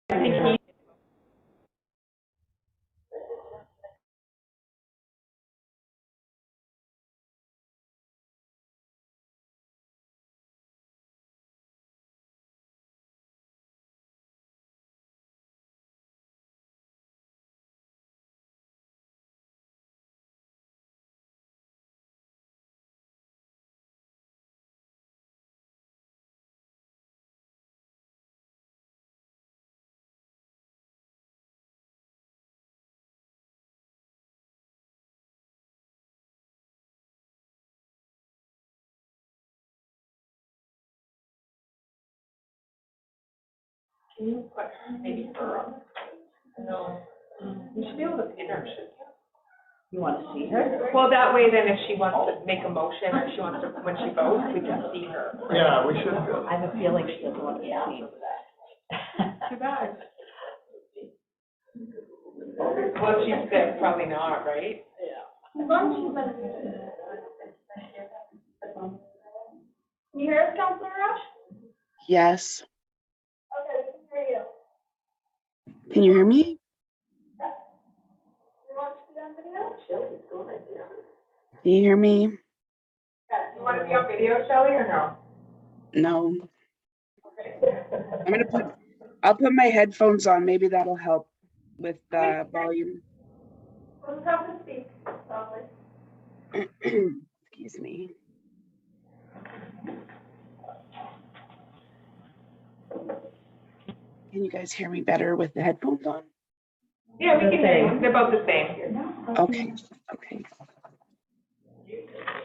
I think he. Can you put maybe her on? No. You should be able to pin her, shouldn't you? You want to see her? Well, that way then if she wants to make a motion or she wants to, when she votes, we can see her. Yeah, we should. I have a feeling she doesn't want to be seen. Too bad. Well, if she's sick, probably not, right? As long as she's been. Can you hear us, Councilor Rush? Yes. Okay, we can hear you. Can you hear me? You want to be on video? Can you hear me? Yeah, you want to be on video, Shelley, or no? No. I'll put my headphones on. Maybe that'll help with the volume. Let's have to speak, probably. Excuse me. Can you guys hear me better with the headphones on? Yeah, we can hear you. They're about the same. Okay. Okay.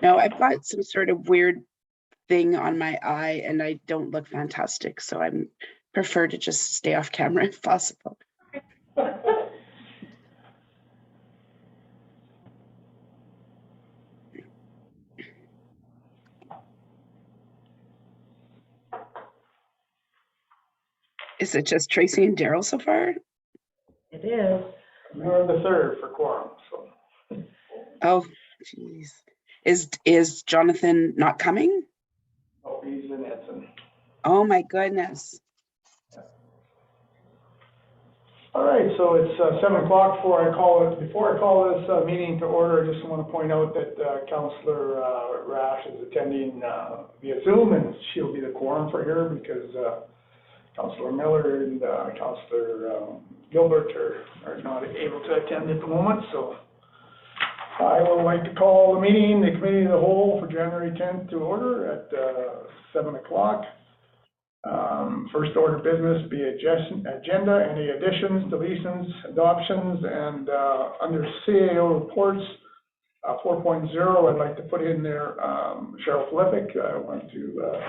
No, I've got some sort of weird thing on my eye and I don't look fantastic, so I prefer to just stay off camera if possible. Is it just Tracy and Daryl so far? It is. We're the third for quorum, so. Oh, geez. Is Jonathan not coming? Oh, he's in Edson. Oh my goodness. All right, so it's 7 o'clock before I call this meeting to order. I just want to point out that Councilor Rash is attending via Zoom, and she'll be the quorum for here because Councilor Miller and Councilor Gilbert are not able to attend at the moment. So I would like to call the meeting, the Committee of the Whole for January 10th to order at 7 o'clock. First order of business be agenda, any additions, deletions, adoptions, and under CAO reports 4.0, I'd like to put in there Cheryl Flipick. I want to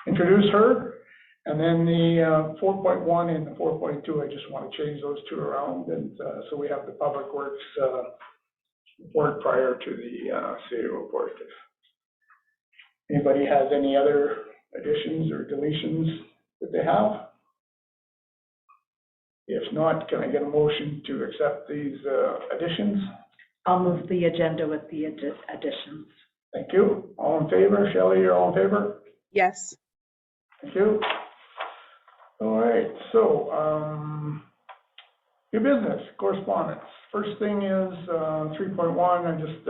introduce her. And then the 4.1 and the 4.2, I just want to change those two around, and so we have the Public Works report prior to the CAO report. If anybody has any other additions or deletions that they have? If not, can I get a motion to accept these additions? I'll move the agenda with the additions. Thank you. All in favor? Shelley, you're all in favor? Yes. Thank you. All right, so new business, correspondence. First thing is 3.1. I just,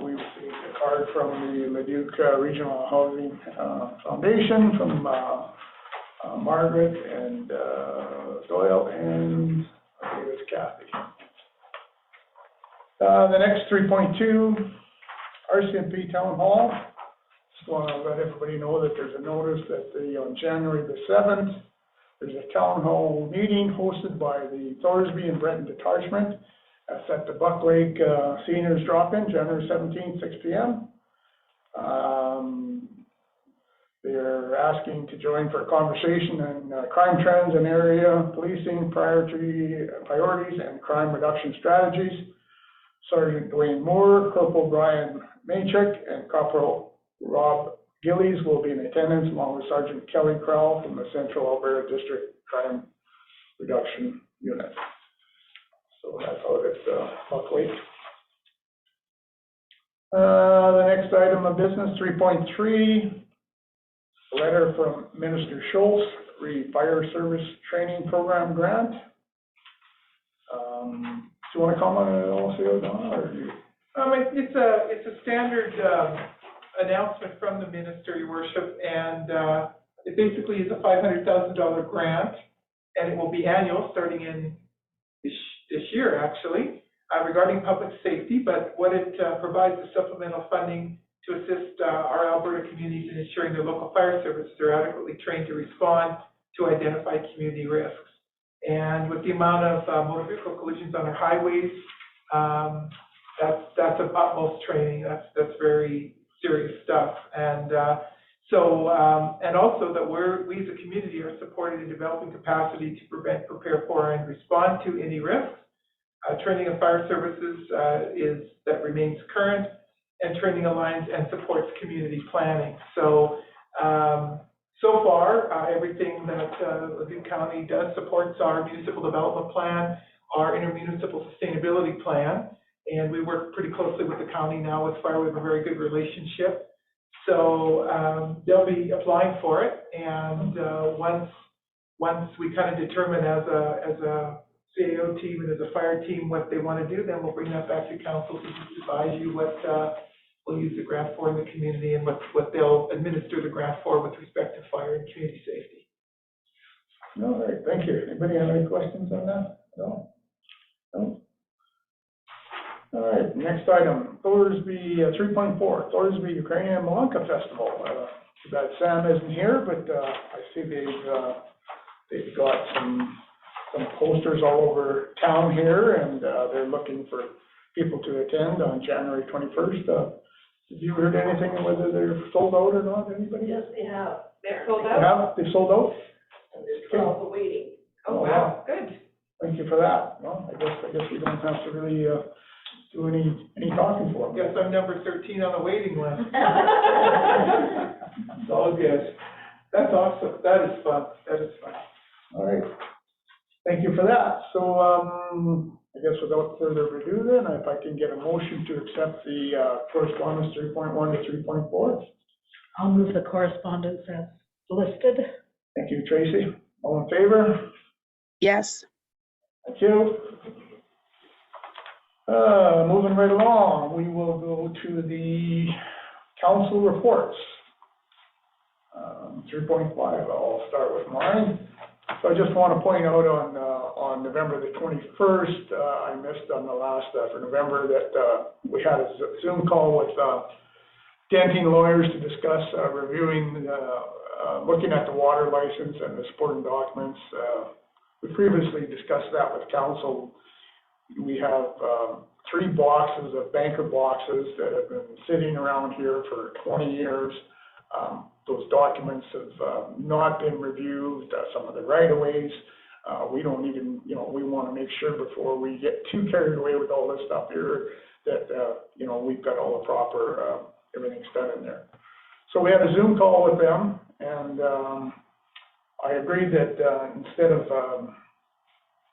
we received a card from the Leduc Regional Housing Foundation from Margaret and Doyle, and I believe it's Kathy. The next 3.2, RCMP Town Hall. Just want to let everybody know that there's a notice that on January the 7th, there's a town hall meeting hosted by the Thorsby and Brenton Detachment. That's at the Buck Lake Seniors Drop-In, January 17th, 6 p.m. They're asking to join for a conversation on crime trends in area, policing, priorities, and crime reduction strategies. Sergeant Dwayne Moore, Corporal Brian Maychick, and Corporal Rob Gillies will be in attendance, along with Sergeant Kelly Crowell from the Central Alberta District Crime Reduction Unit. So that's out at Buck Lake. The next item of business, 3.3, a letter from Minister Schultz Fire Service Training Program grant. Do you want to comment on it also, Donna, or you? It's a standard, announcement from the minister, your worship, and, it basically is a $500,000 grant, and it will be annual, starting in this year, actually, regarding public safety, but what it provides is supplemental funding to assist our Alberta communities in ensuring their local fire services are adequately trained to respond to identified community risks. And with the amount of motor vehicle collisions on our highways, that's of utmost training. That's very serious stuff. And and also that we as a community are supported in developing capacity to prevent, prepare for, and respond to any risks. Training of fire services that remains current, and training aligns and supports community planning. So, so far, everything that Leduc County does supports our municipal development plan, our intermunicipal sustainability plan, and we work pretty closely with the county now with fire. We have a very good relationship. So they'll be applying for it, and once we kind of determine as a CAO team and as a fire team what they want to do, then we'll bring that back to council to just advise you what we'll use the grant for in the community and what they'll administer the grant for with respect to fire and community safety. All right, thank you. Anybody have any questions on that? No? No? All right, next item, Thorsby 3.4, Thorsby Ukrainian Malunka Festival. Too bad Sam isn't here, but I see they've got some posters all over town here, and they're looking for people to attend on January 21st. Have you heard anything whether they're sold out or not? Anybody? Yes, they have. They're Sold sold They out, have? They sold out? and there's 12 awaiting. Oh, Oh, wow, good. Thank you for that. Well, I guess we don't have to really do any talking for them. Guess I'm number 13 on the waiting list. It's all good. That's awesome. That is fun. That is fun. All right. Thank you for that. So, I guess without further ado then, if I can get a motion to accept the correspondence 3.1 to 3.4. I'll move the correspondence as listed. Thank you, Tracy. All in favor? Yes. Thank you. Moving right along, we will go to the council reports. 3.5, I'll start with mine. So I just want to point out on November the 21st, I missed on the last, for November, that we had a Zoom call with Dentine lawyers to discuss reviewing, looking at the water license and the supporting documents. We previously discussed that with council. We have 3 boxes of banker boxes that have been sitting around here for 20 years. Those documents have not been reviewed, some of the right-of-ways. We don't even, we want to make sure before we get too carried away with all this stuff here that, we've got all the proper, everything's done in there. So we had a Zoom call with them, and I agreed that instead of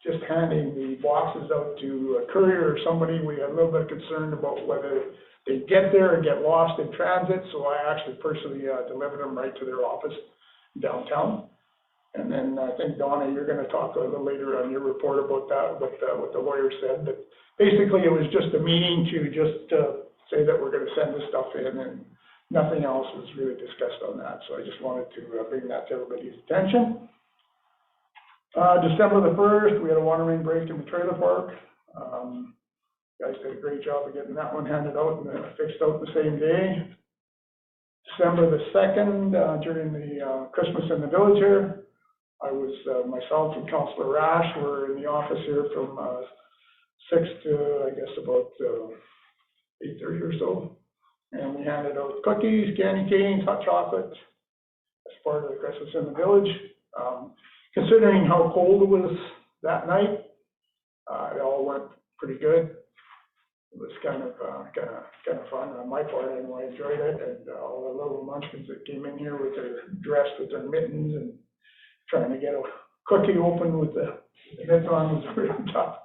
just handing the boxes out to a courier or somebody, we had a little bit of concern about whether they get there and get lost in transit, so I actually personally delivered them right to their office downtown. And then I think, Donna, you're going to talk a little later on your report about that, what the lawyer said. But basically, it was just a meeting to just say that we're going to send this stuff in, and nothing else was really discussed on that. So I just wanted to bring that to everybody's attention. December the 1st, we had a water main break in the trailer park. Guys did a great job of getting that one handed out and fixed out the same day. December the 2nd, during the Christmas in the village here, I was, myself and Councillor Rash were in the office here from 6 to, I guess, about 8:30 or so. And we handed out cookies, candy canes, hot chocolate as part of the Christmas in the village. Considering how cold it was that night, it all went pretty good. It was kind of fun on my part. I enjoyed it, and all the little munchkins that came in here with their dressed with their mittens and trying to get a cookie open with the mitts on was pretty tough.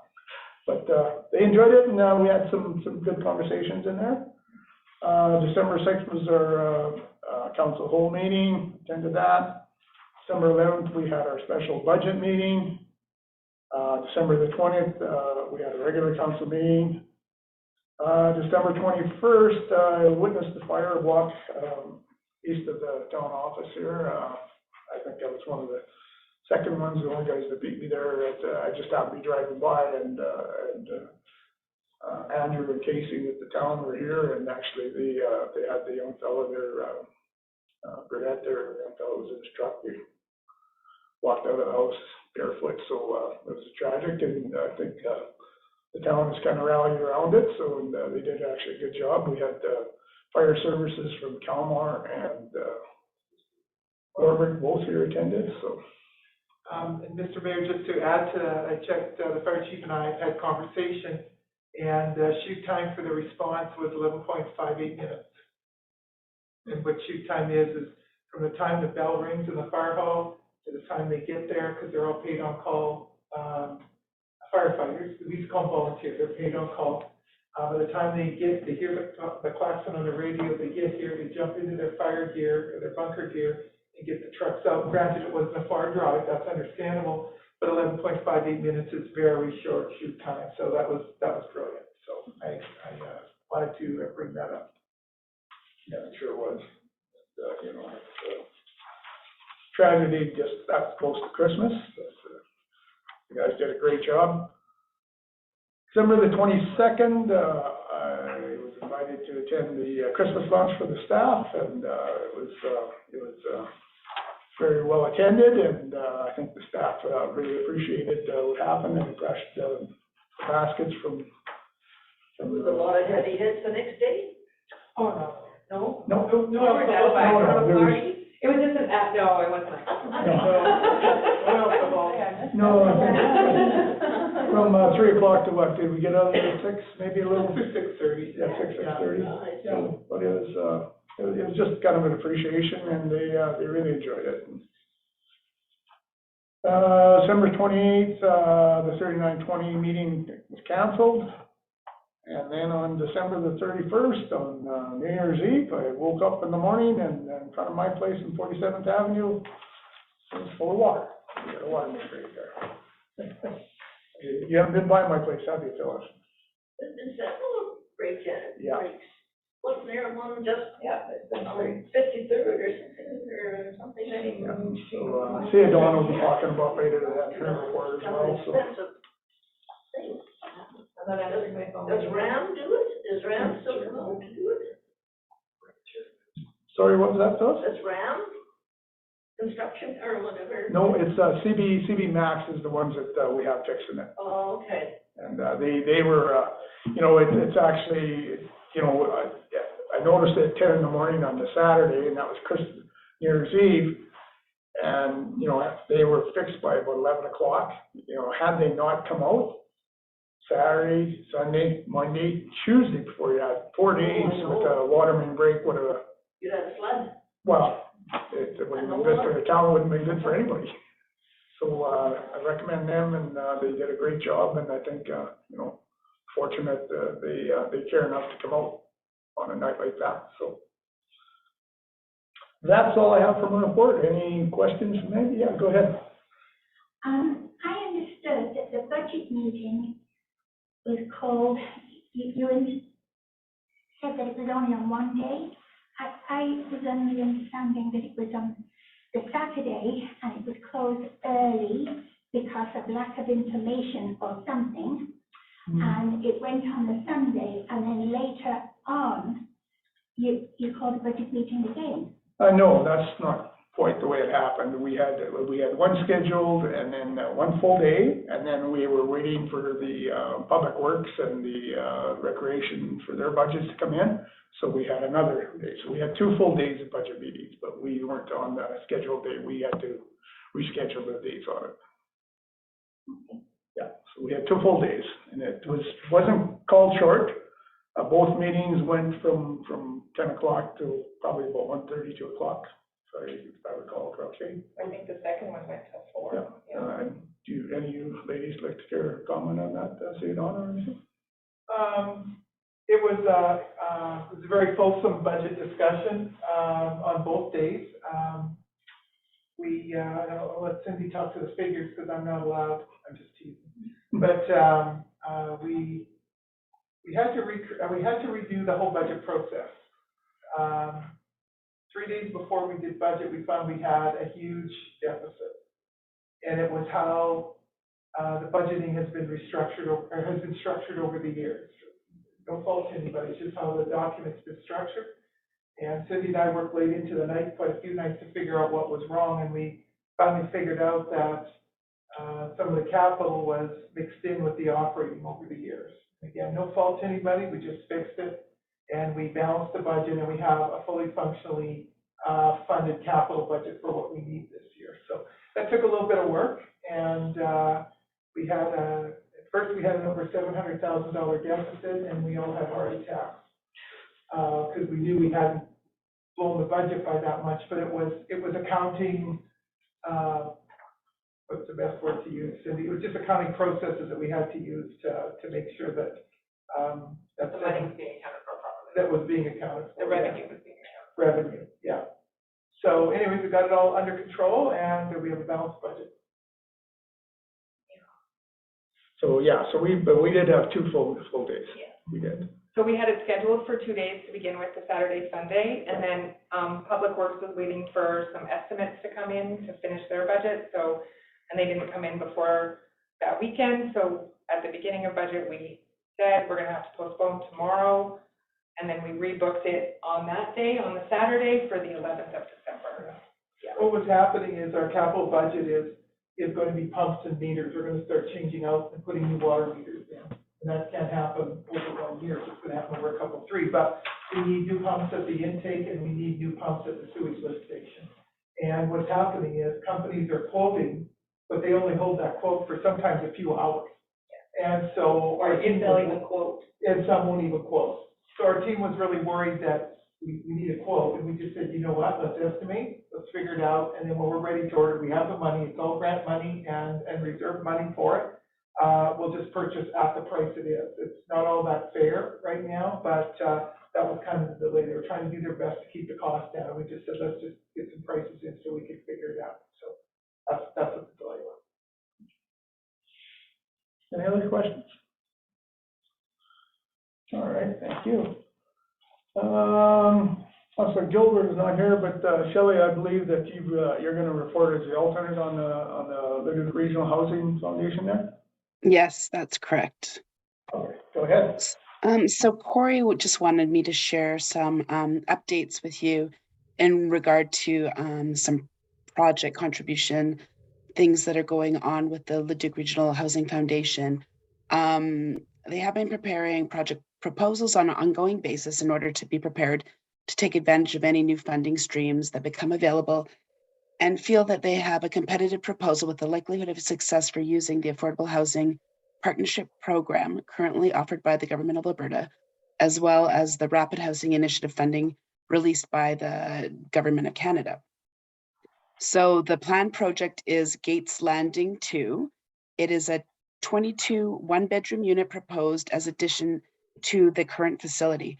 But they enjoyed it, and we had some good conversations in there. December 6th was our council whole meeting. Attended that. December 11th, we had our special budget meeting. December the 20th, we had a regular council meeting. December 21st, I witnessed the fire block, east of the town office here. I think that was one of the second ones, the only guys that beat me there. I just happened to be driving by, and Andrew and Casey with the town were here, and actually they had the young fellow there, Burnett there, the young fellow was in his truck. He walked out of the house barefoot, so it was tragic, and I think the town has kind of rallied around it, so they did actually a good job. We had fire services from Calmar and Corbin both here attended, so. And Mr. Mayor, just to add to that, I checked, the fire chief and I had conversation, and shoot time for the response was 11.58 minutes. And what shoot time is from the time the bell rings in the fire hall to the time they get there, because they're all paid on call, firefighters, we used to call them volunteers, they're paid on call. By the time they hear the klaxon on the radio, they get here, they jump into their fire gear, or their bunker gear, and get the trucks out. Granted, it wasn't a far drive, that's understandable, but 11.58 minutes is very short shoot time, so that was brilliant. So I wanted to bring that up. Yeah, it sure was. You know, tragedy just that close to Christmas. You guys did a great job. December the 22nd, I was invited to attend the Christmas lunch for the staff, and it was very well attended, and I think the staff really appreciated what happened and impressed baskets from. Was a lot of heavy hits the next day? Oh, no. No. No, there was- it was just no, it wasn't. No, from 3 o'clock to what, did we get out of there at 6, maybe a little? 6:30. Yeah, 6:30. Yeah, but it was just kind of an appreciation, and they really enjoyed it. December 28th, the 3920 meeting was canceled. And then on December the 31st, on New Year's Eve, I woke up in the morning, and in front of my place on 47th Avenue, it was full of water. We got a water main break there. You haven't been by my place, have you, Phyllis? There's been several breaks. Yeah. Wasn't there one just, on 53rd or something, Yeah. So, see, Dawn will be talking about later that report as well, so. Expensive thing. Does RAM do it? Is RAM still allowed to do it? Sorry, what was that, Phyllis? Does RAM construction or whatever? No, it's CB Max is the ones that we have fixing it. Oh, okay. And they were, you know, it's actually, you know, I noticed it at 10 in the morning on the Saturday, and that was New Year's Eve. And, you know, they were fixed by about 11 o'clock. You know, had they not come out, Saturday, Sunday, Monday, Tuesday, before you had 4 days with a water main break, would have. You had a flood? Well, it wouldn't have been good for the town, wouldn't be good for anybody. So, I recommend them, and, they did a great job, and I think, you know, fortunate, they care enough to come out on a night like that, so. That's all I have for my report. Any questions from me? Yeah, go ahead. I understood that the budget meeting was called, you said that it was only on one day. I was under the understanding that it was on the Saturday and it was closed early because of lack of information or something. And it went on the Sunday, and then later on, you called the budget meeting again. No, that's not quite the way it happened. We had one scheduled, and then one full day, and then we were waiting for the Public Works and the Recreation for their budgets to come in. So we had another day. So we had 2 full days of budget meetings, but we weren't on the scheduled day. We had to reschedule the dates on it. Yeah, so we had 2 full days, and it wasn't called short. Both meetings went from 10 o'clock to probably about 1:30, 2 o'clock. Sorry, if I recall correctly. I think the second one went till 4. Yeah. Do any of you ladies like to care or comment on that, say it on or anything? It was a very fulsome budget discussion on both days. I'll let Cindy talk to the figures because I'm not allowed, I'm just teasing. But, we had to redo the whole budget process. 3 days before we did budget, we found we had a huge deficit. And it was how, the budgeting has been structured over the years. No fault to anybody, it's just how the document's been structured. And Cindy and I worked late into the night, quite a few nights, to figure out what was wrong, and we finally figured out that some of the capital was mixed in with the operating over the years. Again, no fault to anybody, we just fixed it, and we balanced the budget, and we have a fully functionally funded capital budget for what we need this year. So that took a little bit of work, and we had at first we had an over $700,000 deficit, and we all had heart attacks because we knew we hadn't blown the budget by that much, but it was accounting. What's the best word to use, Cindy? It was just accounting processes that we had to use to make sure that that The money was being accounted for properly. that was being accounted for. The revenue was being accounted for. Revenue, yeah. So anyways, we got it all under control, and we have a balanced budget. So, yeah, but we did have 2 full days. Yeah. We did. So we had it scheduled for 2 days to begin with, the Saturday, Sunday, and then Public Works was waiting for some estimates to come in to finish their budget, so, and they didn't come in before that weekend, so at the beginning of budget, we said we're gonna have to postpone tomorrow, and then we rebooked it on that day, on the Saturday, for the 11th of December. Yeah. What was happening is our capital budget is going to be pumps and meters. We're gonna start changing out and putting new water meters in. And that can't happen over 1 year, so it's gonna happen over a couple, 3. But we need new pumps at the intake, and we need new pumps at the sewage lift station. And what's happening is companies are quoting, but they only hold that quote for sometimes a few hours. And so our team, They'll even quote. and some won't even quote. So our team was really worried that we need a quote, and we just said, you know what, let's estimate, let's figure it out, and then when we're ready to order, we have the money, it's all grant money and reserve money for it. We'll just purchase at the price it is. It's not all that fair right now, but that was kind of the delay. They were trying to do their best to keep the cost down. We just said, let's just get some prices in so we can figure it out. So that's what the delay was. Any other questions? All right, thank you. Councilor Gilbert is not here, but Shelley, I believe that you're going to report as the alternate on the Leduc Regional Housing Foundation there? Yes, that's correct. Okay, go ahead. So Corey just wanted me to share some updates with you in regard to some project contribution things that are going on with the Leduc Regional Housing Foundation. They have been preparing project proposals on an ongoing basis in order to be prepared to take advantage of any new funding streams that become available, and feel that they have a competitive proposal with the likelihood of success for using the Affordable Housing Partnership Program currently offered by the Government of Alberta, as well as the Rapid Housing Initiative funding released by the Government of Canada. So the planned project is Gates Landing 2. It is a 22 one-bedroom unit proposed as addition to the current facility.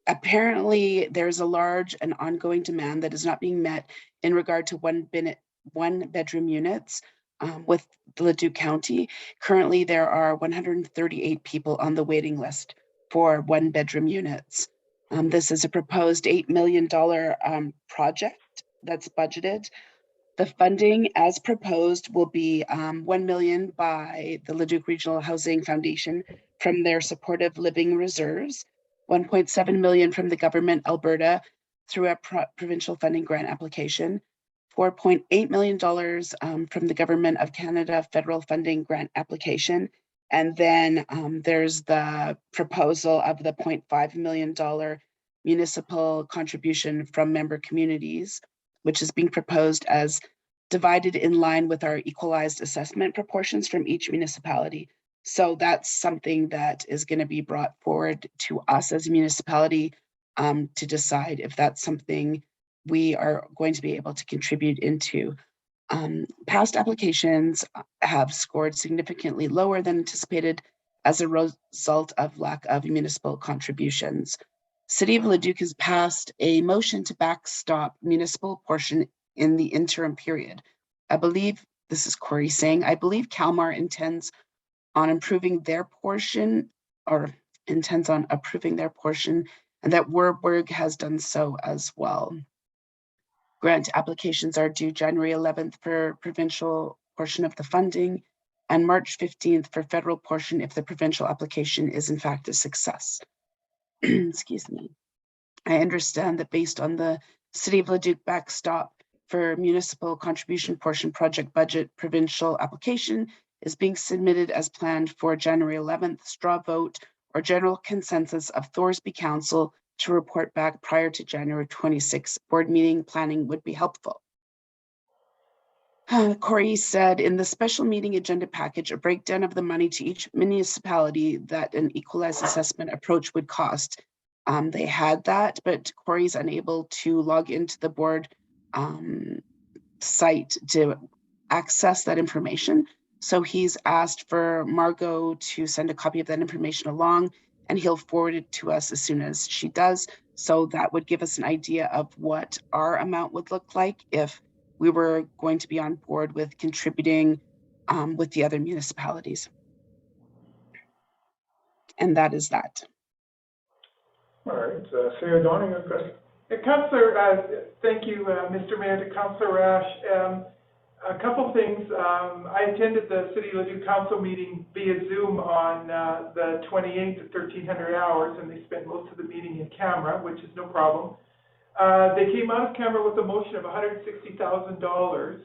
Apparently, there's a large and ongoing demand that is not being met in regard to one-bedroom units with Leduc County. Currently, there are 138 people on the waiting list for one-bedroom units. This is a proposed $8 million project that's budgeted. The funding as proposed will be $1 million by the Leduc Regional Housing Foundation from their supportive living reserves, $1.7 million from the Government Alberta through a provincial funding grant application, $4.8 million from the Government of Canada federal funding grant application, and then there's the proposal of the $0.5 million municipal contribution from member communities, which is being proposed as divided in line with our equalized assessment proportions from each municipality. So that's something that is going to be brought forward to us as a municipality to decide if that's something we are going to be able to contribute into. Past applications have scored significantly lower than anticipated as a result of lack of municipal contributions. City of Leduc has passed a motion to backstop municipal portion in the interim period. I believe, this is Corey saying, I believe Kalmar intends on improving their portion or intends on approving their portion, and that Warburg has done so as well. Grant applications are due January 11th for provincial portion of the funding and March 15th for federal portion if the provincial application is in fact a success. Excuse me. I understand that based on the City of Leduc backstop for municipal contribution portion project budget, provincial application is being submitted as planned for January 11th, straw vote or general consensus of Thorsby Council to report back prior to January 26th board meeting. Planning would be helpful. Corey said in the special meeting agenda package, a breakdown of the money to each municipality that an equalized assessment approach would cost. They had that, but Corey's unable to log into the board site to access that information. So he's asked for Margot to send a copy of that information along, and he'll forward it to us as soon as she does. So that would give us an idea of what our amount would look like if we were going to be on board with contributing with the other municipalities. And that is that. All right, Sarah Donning, a question? Councillor, thank you, Mr. Mayor, to Councillor Rash. A couple things. I attended the City of Leduc Council meeting via Zoom on the 28th at 1300 hours, and they spent most of the meeting in camera, which is no problem. They came out of camera with a motion of $160,000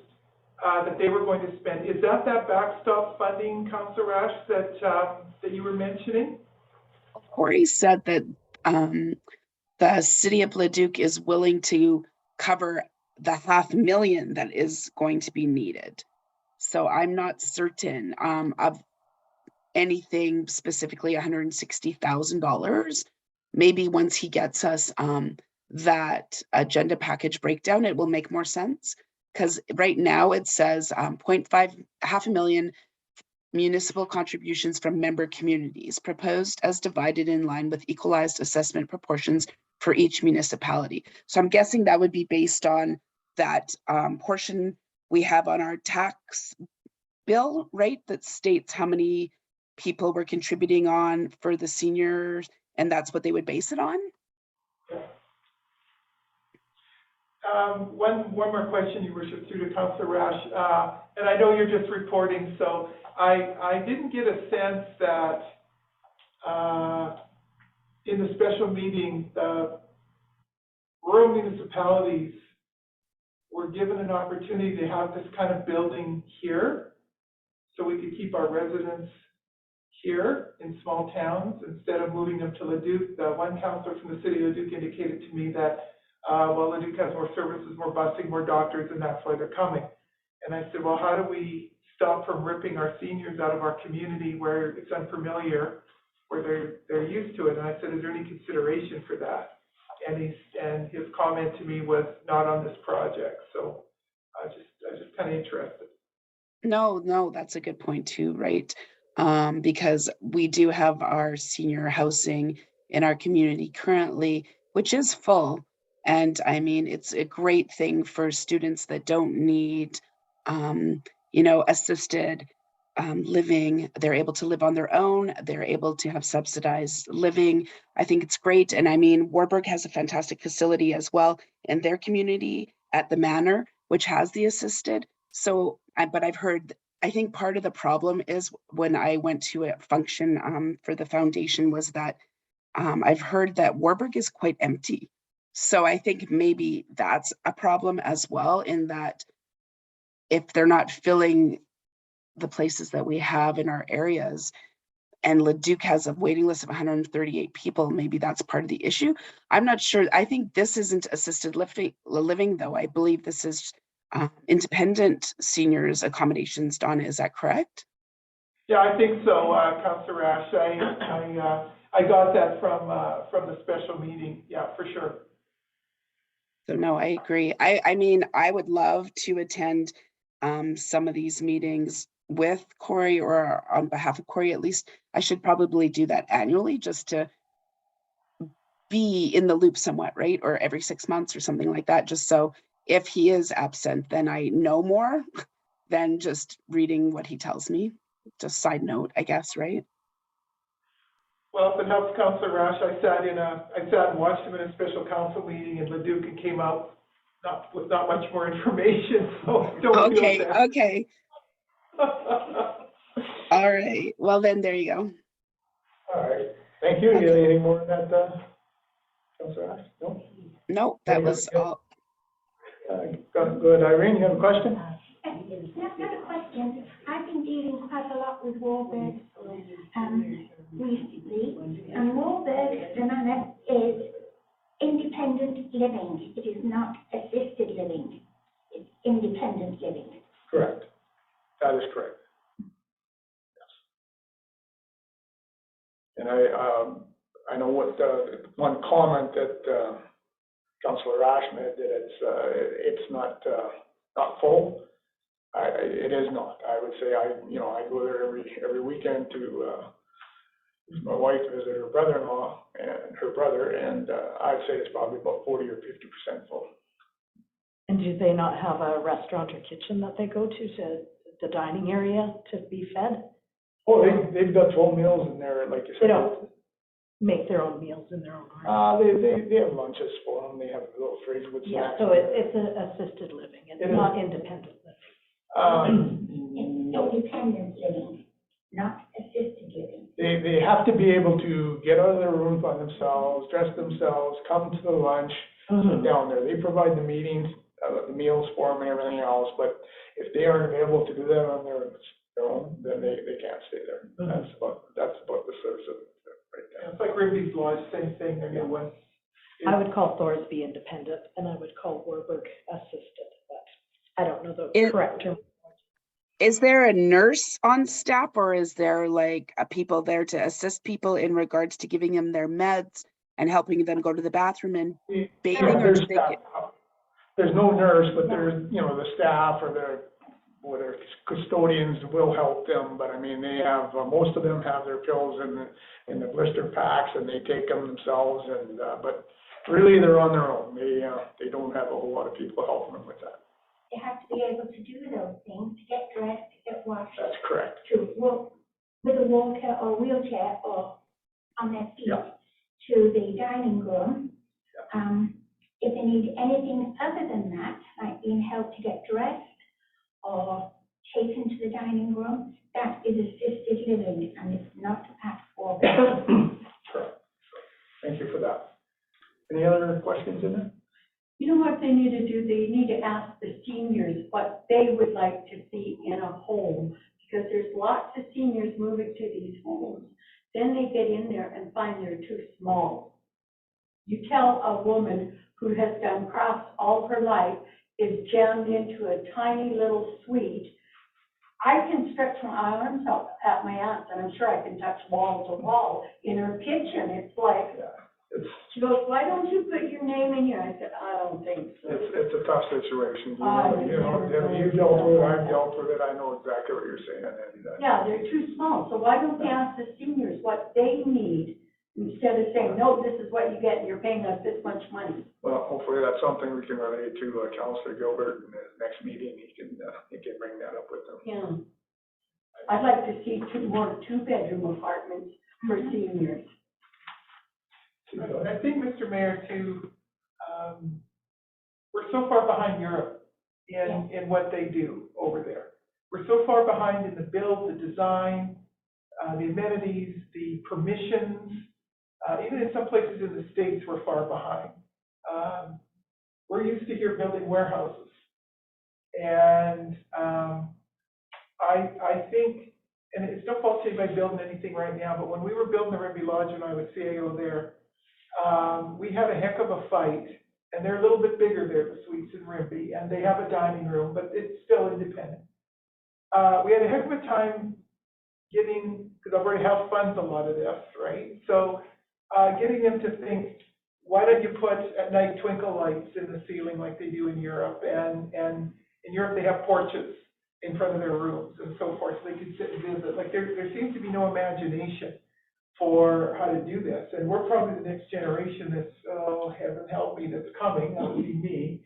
that they were going to spend. Is that backstop funding, Councillor Rash, that you were mentioning? Corey said that the City of Leduc is willing to cover the $500,000 that is going to be needed. So I'm not certain of anything specifically $160,000. Maybe once he gets us that agenda package breakdown, it will make more sense. Because right now it says $500,000 municipal contributions from member communities proposed as divided in line with equalized assessment proportions for each municipality. So I'm guessing that would be based on that portion we have on our tax bill, right? That states how many people were contributing on for the seniors, and that's what they would base it on? One more question, Your Worship, through to Councillor Rash, and I know you're just reporting, so I didn't get a sense that in the special meeting, the rural municipalities were given an opportunity to have this kind of building here, so we could keep our residents here in small towns instead of moving them to Leduc. The one councillor from the City of Leduc indicated to me that well, Leduc has more services, more busing, more doctors, and that's why they're coming. And I said, well, how do we stop from ripping our seniors out of our community where it's unfamiliar, where they're used to it? And I said, is there any consideration for that? And his comment to me was not on this project. So I just kind of interested. No, that's a good point too, right? Because we do have our senior housing in our community currently, which is full. And I mean, it's a great thing for students that don't need, assisted living. They're able to live on their own. They're able to have subsidized living. I think it's great. And I mean, Warburg has a fantastic facility as well in their community at the Manor, which has the assisted. So, but I've heard, I think part of the problem is when I went to a function for the foundation was that I've heard that Warburg is quite empty. So I think maybe that's a problem as well, in that if they're not filling the places that we have in our areas, and Leduc has a waiting list of 138 people, maybe that's part of the issue. I'm not sure. I think this isn't assisted living though. I believe this is independent seniors accommodations. Donna, is that correct? Yeah, I think so, Councillor Rash. I got that from the special meeting. Yeah, for sure. So no, I agree. I mean, I would love to attend some of these meetings with Corey, or on behalf of Corey. At least I should probably do that annually just to be in the loop somewhat, right? Or every 6 months or something like that, just so if he is absent, then I know more than just reading what he tells me. Just side note, I guess, right? Well, if it helps Councillor Rash, I sat and watched him in a special council meeting and Leduc and came out with not much more information, so don't feel bad. Okay. All right. Well, then there you go. All right, thank you. Okay. You have anything more on that, Councillor Ash? No? No, that was Okay. all. Good. Irene, you have a question? Not a question. I've been dealing quite a lot with Warburg, recently, and Warburg, the manor is independent living. It is not assisted living. It's independent living. Correct. That is correct. Yes. And I know what, one comment that, Councillor Ash made, that it's not full. It is not. I would say I go there every weekend to, my wife visit her brother-in-law and her brother, and I'd say it's probably about 40 or 50% full. And do they not have a restaurant or kitchen that they go to the dining area to be fed? Oh, they've got full meals in there, like you said. They don't make their own meals in their own home? They have lunches for them. They have a little fridge with Yeah, snacks. so it's an assisted living, it's It is. not independent living. It's independent living, not assisted living. They have to be able to get out of their room by themselves, dress themselves, come to the lunch, sit down there. They provide the meetings, the meals for them and everything else, but if they aren't able to do that on their own, then they can't stay there. That's about the service of it right there. It's like Rimby's Lodge, same thing, they're new one. I would call Thorsby independent, and I would call Warburg assisted, but I don't know the correct term. Is there a nurse on staff, or is there like a people there to assist people in regards to giving them their meds and helping them go to the bathroom and bathing? Yeah, Or do they get, there's no nurse, but there's, the staff or their custodians will help them, but I mean, they have, most of them have their pills in the blister packs, and they take them themselves, and, but really, they're on their own. They don't have a whole lot of people helping them with that. They have to be able to do those things, to get dressed, to get washed, That's correct. to walk with a walker or wheelchair or on their feet Yeah. to the dining room. If they need anything other than that, like being helped to get dressed or taken to the dining room, that is assisted living, and it's not at all. Correct. Thank you for that. Any other questions in there? You know what they need to do? They need to ask the seniors what they would like to see in a home, because there's lots of seniors moving to these homes. Then they get in there and find they're too small. You tell a woman who has done crafts all her life, is jammed into a tiny little suite. I can stretch my arms out at my aunt's, and I'm sure I can touch wall to wall in her kitchen. It's like, she goes, why don't you put your name in here? I said, I don't think so. It's a tough situation. Definitely. You've dealt with it, I've dealt with it, I know exactly what you're saying, and, Yeah, they're too small, so why don't they ask the seniors what they need, instead of saying, no, this is what you get, and you're paying us this much money. well, hopefully that's something we can relate to, Councillor Gilbert in his next meeting, he can bring that up with them. Yeah. I'd like to see more two-bedroom apartments for seniors. I think, Mr. Mayor, too, we're so far behind Europe in what they do over there. We're so far behind in the build, the design, the amenities, the permissions. Even in some places in the States, we're far behind. We're used to here building warehouses. And I think, and it's no fault to anybody building anything right now, but when we were building the Rimby Lodge and I was CAO there, we had a heck of a fight, and they're a little bit bigger there, the suites in Rimby, and they have a dining room, but it's still independent. We had a heck of a time getting, because Alberta Health funds a lot of this, right? So getting them to think, why don't you put at night twinkle lights in the ceiling like they do in Europe? And in Europe, they have porches in front of their rooms and so forth, so they can sit and visit. Like there seems to be no imagination for how to do this. And we're probably the next generation that's, oh, heaven help me, that's coming, that would be me.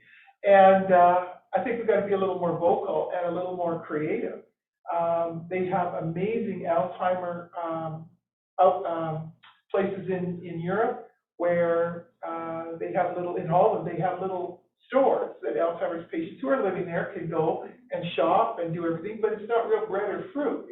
And I think we've got to be a little more vocal and a little more creative. They have amazing Alzheimer places in Europe where they have in Holland, they have little stores that Alzheimer's patients who are living there can go and shop and do everything, but it's not real bread or fruit.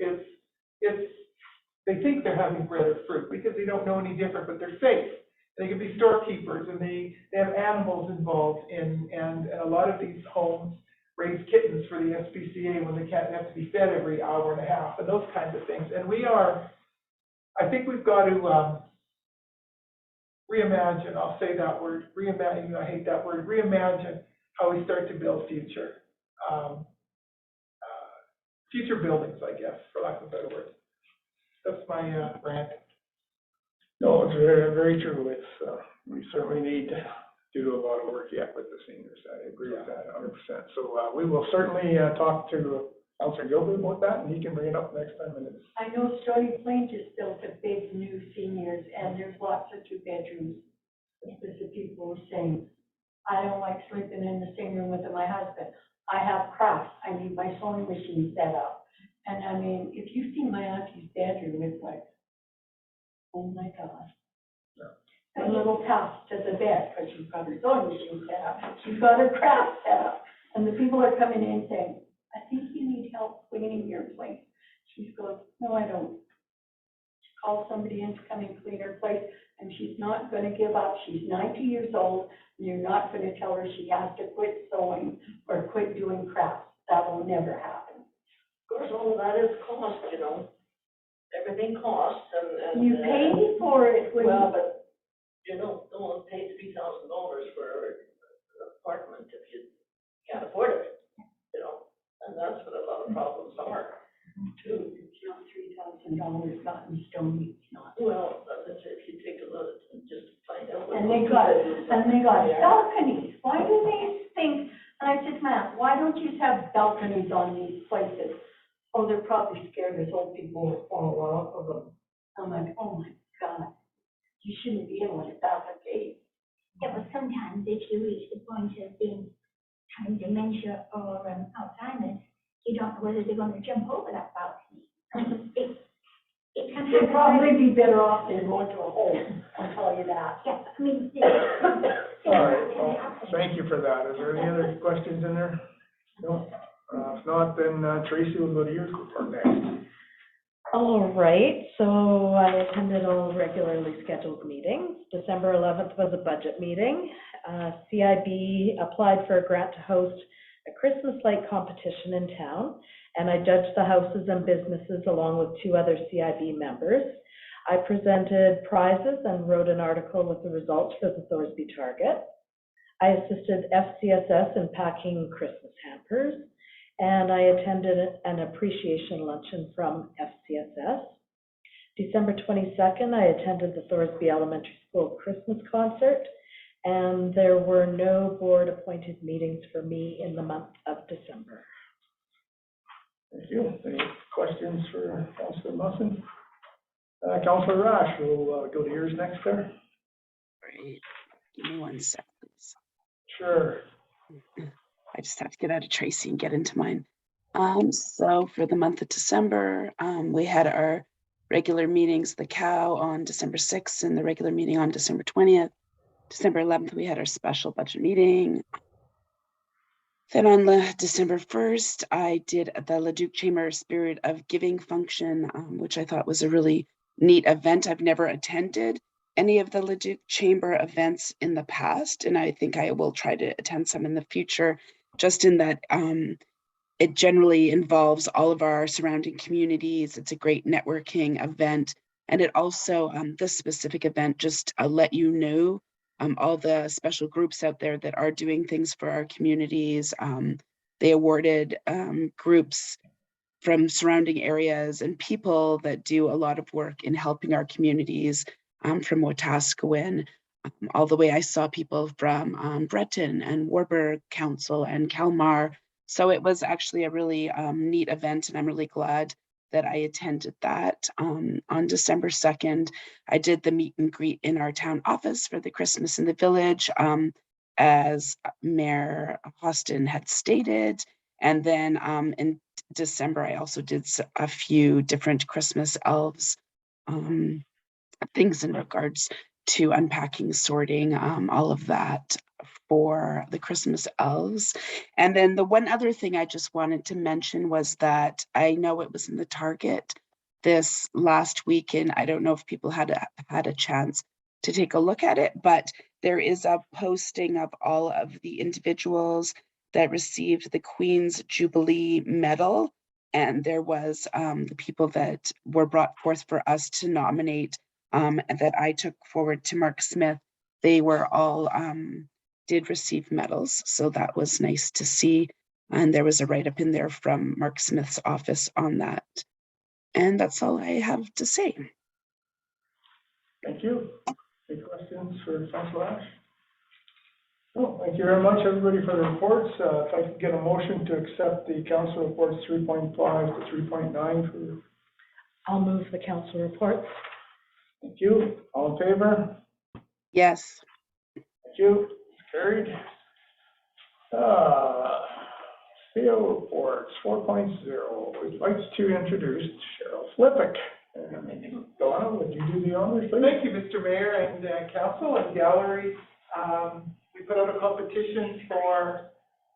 They think they're having bread or fruit because they don't know any different, but they're safe. They can be storekeepers, and they have animals involved and a lot of these homes raise kittens for the SPCA when they have to be fed every hour and a half and those kinds of things. And I think we've got to reimagine, I'll say that word, reimagine, I hate that word, reimagine how we start to build future buildings, I guess, for lack of a better word. That's my rant. No, it's very, very true. It's, we certainly need to do a lot of work yet with the seniors. I agree with that 100%. So we will certainly talk to Councillor Gilbert about that, and he can bring it up next time. And it's, I know Stony Plain just built a big new seniors, and there's lots of 2 bedrooms. Because the people were saying, I don't like sleeping in the same room with my husband. I have crafts. I need my sewing machine set up. And I mean, if you see my auntie's bedroom, it's like, oh my God. A little task to the bed, because she's got her sewing machine set up. She's got her craft set up. And the people are coming in saying, I think you need help cleaning your place. She goes, no, I don't. She calls somebody in to come and clean her place, and she's not going to give up. She's 90 years old, and you're not going to tell her she has to quit sewing or quit doing crafts. That will never happen. Of course, all of that is cost, you know. Everything costs, and You pay for it when well, but you don't pay $3,000 for an apartment if you can't afford it, you know. And that's what a lot of problems are, too. it's not $3,000 not in stone. It's not. Well, that's if you take a look and just find out. And they got balconies. Why do they think? And I said, Matt, why don't you have balconies on these places? Oh, they're probably scared as old people will fall off of them. I'm like, oh my God, you shouldn't be able to balcony. Yeah, but sometimes if you reach the point of having dementia or Alzheimer's, you don't know whether they're going to jump over that balcony. It can They'd happen. probably be better off than going to a home, I'll tell you that. Yeah, I mean, all right. Well, thank you for that. Is there any other questions in there? No. If not, then Tracy will go to your report next. All right, so I attended all regularly scheduled meetings. December 11th was a budget meeting. CIB applied for a grant to host a Christmas light competition in town, and I judged the houses and businesses along with 2 other CIB members. I presented prizes and wrote an article with the results for the Thorsby Target. I assisted FCSS in packing Christmas hampers, and I attended an appreciation luncheon from FCSS. December 22nd, I attended the Thorsby Elementary School Christmas concert, and there were no board-appointed meetings for me in the month of December. Thank you. Any questions for Councillor Musson? Councillor Rash, we'll go to yours next there. Great. Give me 1 sec, please. Sure. I just have to get out of Tracy and get into mine. So for the month of December, we had our regular meetings, the COW on December 6th and the regular meeting on December 20th. December 11th, we had our special budget meeting. Then on December 1st, I did the Leduc Chamber Spirit of Giving function, which I thought was a really neat event. I've never attended any of the Leduc Chamber events in the past, and I think I will try to attend some in the future, just in that it generally involves all of our surrounding communities. It's a great networking event, and it also, this specific event, just let you know all the special groups out there that are doing things for our communities. They awarded groups from surrounding areas and people that do a lot of work in helping our communities, from Wetaskiwin all the way. I saw people from Breton and Warburg Council and Kalmar. So it was actually a really neat event, and I'm really glad that I attended that. On December 2nd, I did the meet and greet in our town office for the Christmas in the Village. as Mayor Hostin had stated. And then in December, I also did a few different Christmas elves things in regards to unpacking, sorting, all of that for the Christmas elves. And then the one other thing I just wanted to mention was that I know it was in the Target this last week, and I don't know if people had a chance to take a look at it, but there is a posting of all of the individuals that received the Queen's Jubilee Medal. And there was the people that were brought forth for us to nominate that I took forward to Mark Smith. They were all did receive medals, so that was nice to see. And there was a write-up in there from Mark Smith's office on that. And that's all I have to say. Thank you. Any questions for Councilor Ash? No, thank you very much, everybody, for the reports. If I could get a motion to accept the council reports 3.5 to 3.9 for. I'll move the council reports. Thank you. All in favor? Yes. Thank you. Carried. CO reports 4.0. We'd like to introduce Cheryl Flippick. Donna, would you do the honors, please? Thank you, Mr. Mayor and council and gallery. We put out a competition for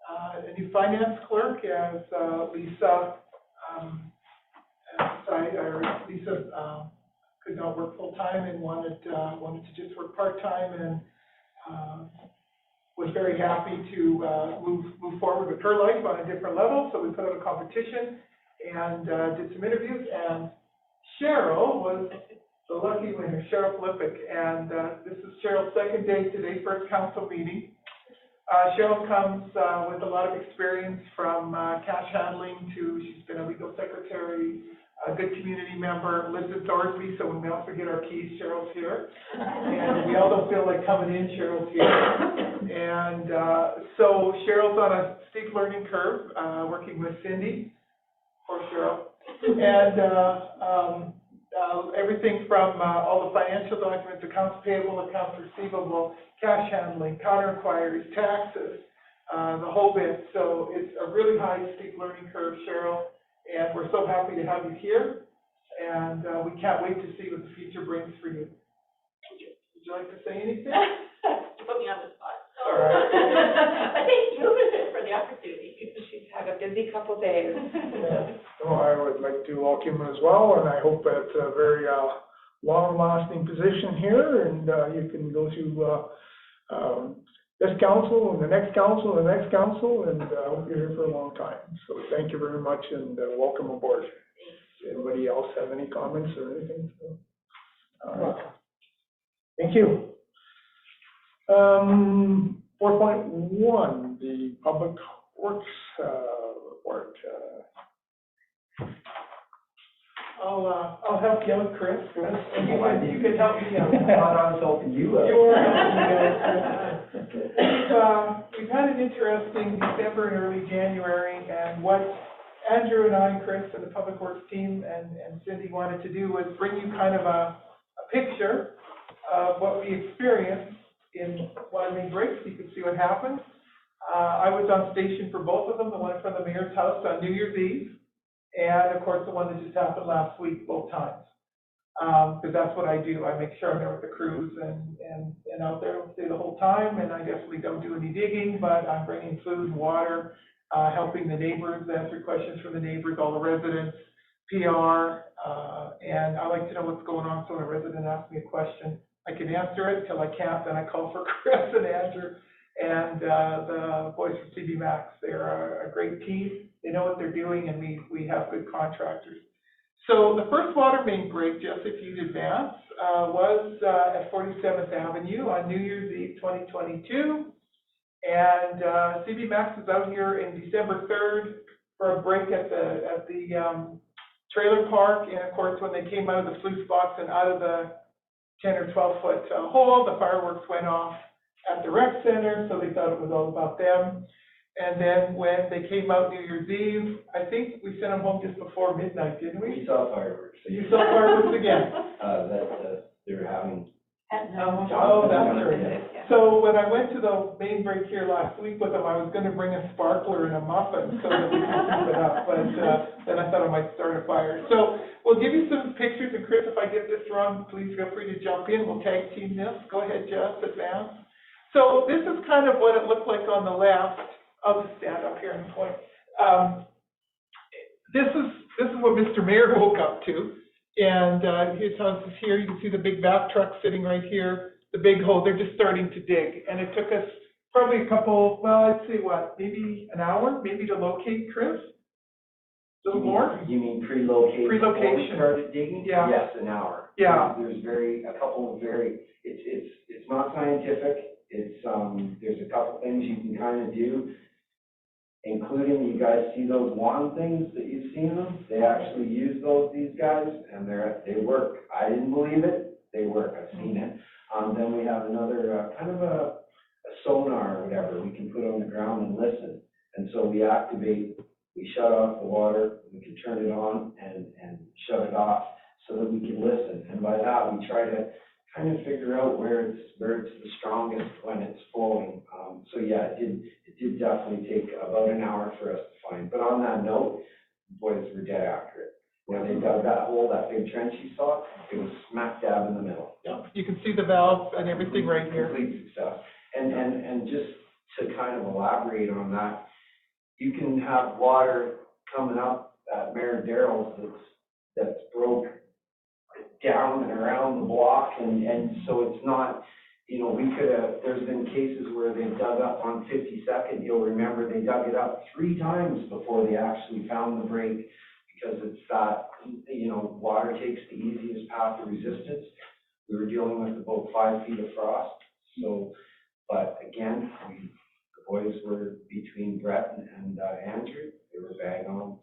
a new finance clerk as Lisa could not work full-time and wanted to just work part-time, and was very happy to move forward with her life on a different level. So we put out a competition and did some interviews, and Cheryl was the lucky winner, Cheryl Flippick. And this is Cheryl's second day today, first council meeting. Cheryl comes with a lot of experience from cash handling to, she's been a legal secretary, a good community member, lives in Thorsby, so when we all forget our keys, Cheryl's here. And we all don't feel like coming in, Cheryl's here. And so Cheryl's on a steep learning curve, working with Cindy, poor Cheryl. And everything from all the financial documents, accounts payable, accounts receivable, cash handling, counter inquiries, taxes, the whole bit. So it's a really high, steep learning curve, Cheryl. And we're so happy to have you here, and we can't wait to see what the future brings for you. Thank you. Would you like to say anything? Put me on the spot. All right. But thank you for the opportunity. She's had a busy couple days. Yeah. Well, I would like to welcome you as well, and I hope it's a very long-lasting position here, and you can go through this council and the next council and the next council, and I hope you're here for a long time. So thank you very much, and welcome aboard. Does anybody else have any comments or anything? Thank you. 4.1, the Public Works report. I'll help you out, Chris. And you can help me out. I'm helping you out. You're helping me out. We've had an interesting December and early January, and what Andrew and I, Chris, and the Public Works team and Cindy wanted to do was bring you kind of a picture of what we experienced in one of the main breaks. You can see what happened. I was on station for both of them, the one from the mayor's house on New Year's Eve, and of course the one that just happened last week, both times. Because that's what I do. I make sure I'm there with the crews and out there and stay the whole time, and I definitely don't do any digging, but I'm bringing food, water, helping the neighbors, answer questions from the neighbors, all the residents, PR, and I like to know what's going on, so when a resident asks me a question, I can answer it. Until I can't, then I call for Chris and Andrew and the boys from CB Max. They're a great team. They know what they're doing, and we have good contractors. So the first water main break, just if you'd advance, was at 47th Avenue on New Year's Eve 2022. And CB Max is out here in December 3rd for a break at the trailer park. And of course, when they came out of the sluice box and out of the 10 or 12 foot hole, the fireworks went off at the rec center, so they thought it was all about them. And then when they came out New Year's Eve, I think we sent them home just before midnight, didn't we? We saw fireworks. You saw fireworks again? That they were having. Oh, that's right. So when I went to the main break here last week with them, I was gonna bring a sparkler and a muffin so that we could keep it up, but, then I thought I might start a fire. So we'll give you some pictures, and Chris, if I get this wrong, please feel free to jump in, we'll tag team this. Go ahead, Jeff, advance. So this is kind of what it looked like on the left. I'll just stand up here and point. This is what Mr. Mayor woke up to, and his house is here. You can see the big vac truck sitting right here. The big hole, they're just starting to dig, and it took us probably a couple, well, I'd say what, maybe an hour, maybe to locate, Chris? A little more? You mean pre-location? Pre-location. Before we started digging? Yeah. Yes, an hour. Yeah. There's it's not scientific, there's a couple things you can kind of do, including, you guys see those wand things that you've seen them? They actually use these guys, and they work. I didn't believe it, they work, I've seen it. Then we have another, kind of a sonar or whatever we can put on the ground and listen. And so we shut off the water, we can turn it on and shut it off so that we can listen. And by that, we try to kind of figure out where it's the strongest when it's flowing. So yeah, it did definitely take about an hour for us to find. But on that note, boys were dead accurate. When they dug that hole, that big trench you saw, it was smack dab in the middle. Yeah, you can see the valve and everything right here. Complete success. And just to kind of elaborate on that, you can have water coming up at Mayor Darrell's that's broke down and around the block, and so it's not, there's been cases where they've dug up on 52nd, you'll remember they dug it up 3 times before they actually found the break, because it's that, water takes the easiest path of resistance. We were dealing with about 5 feet of frost, so, but again, the boys were between Brett and Andrew, they were bang on.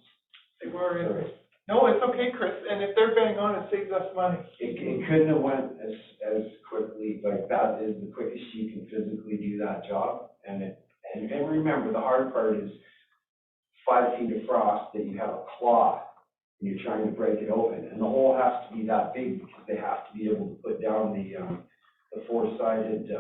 They were, no, it's okay, Chris, and if they're bang on, it saves us money. It couldn't have went as quickly, like that is the quickest you can physically do that job, and remember, the hard part is 5 feet of frost that you have a claw, and you're trying to break it open, and the hole has to be that big because they have to be able to put down the 4-sided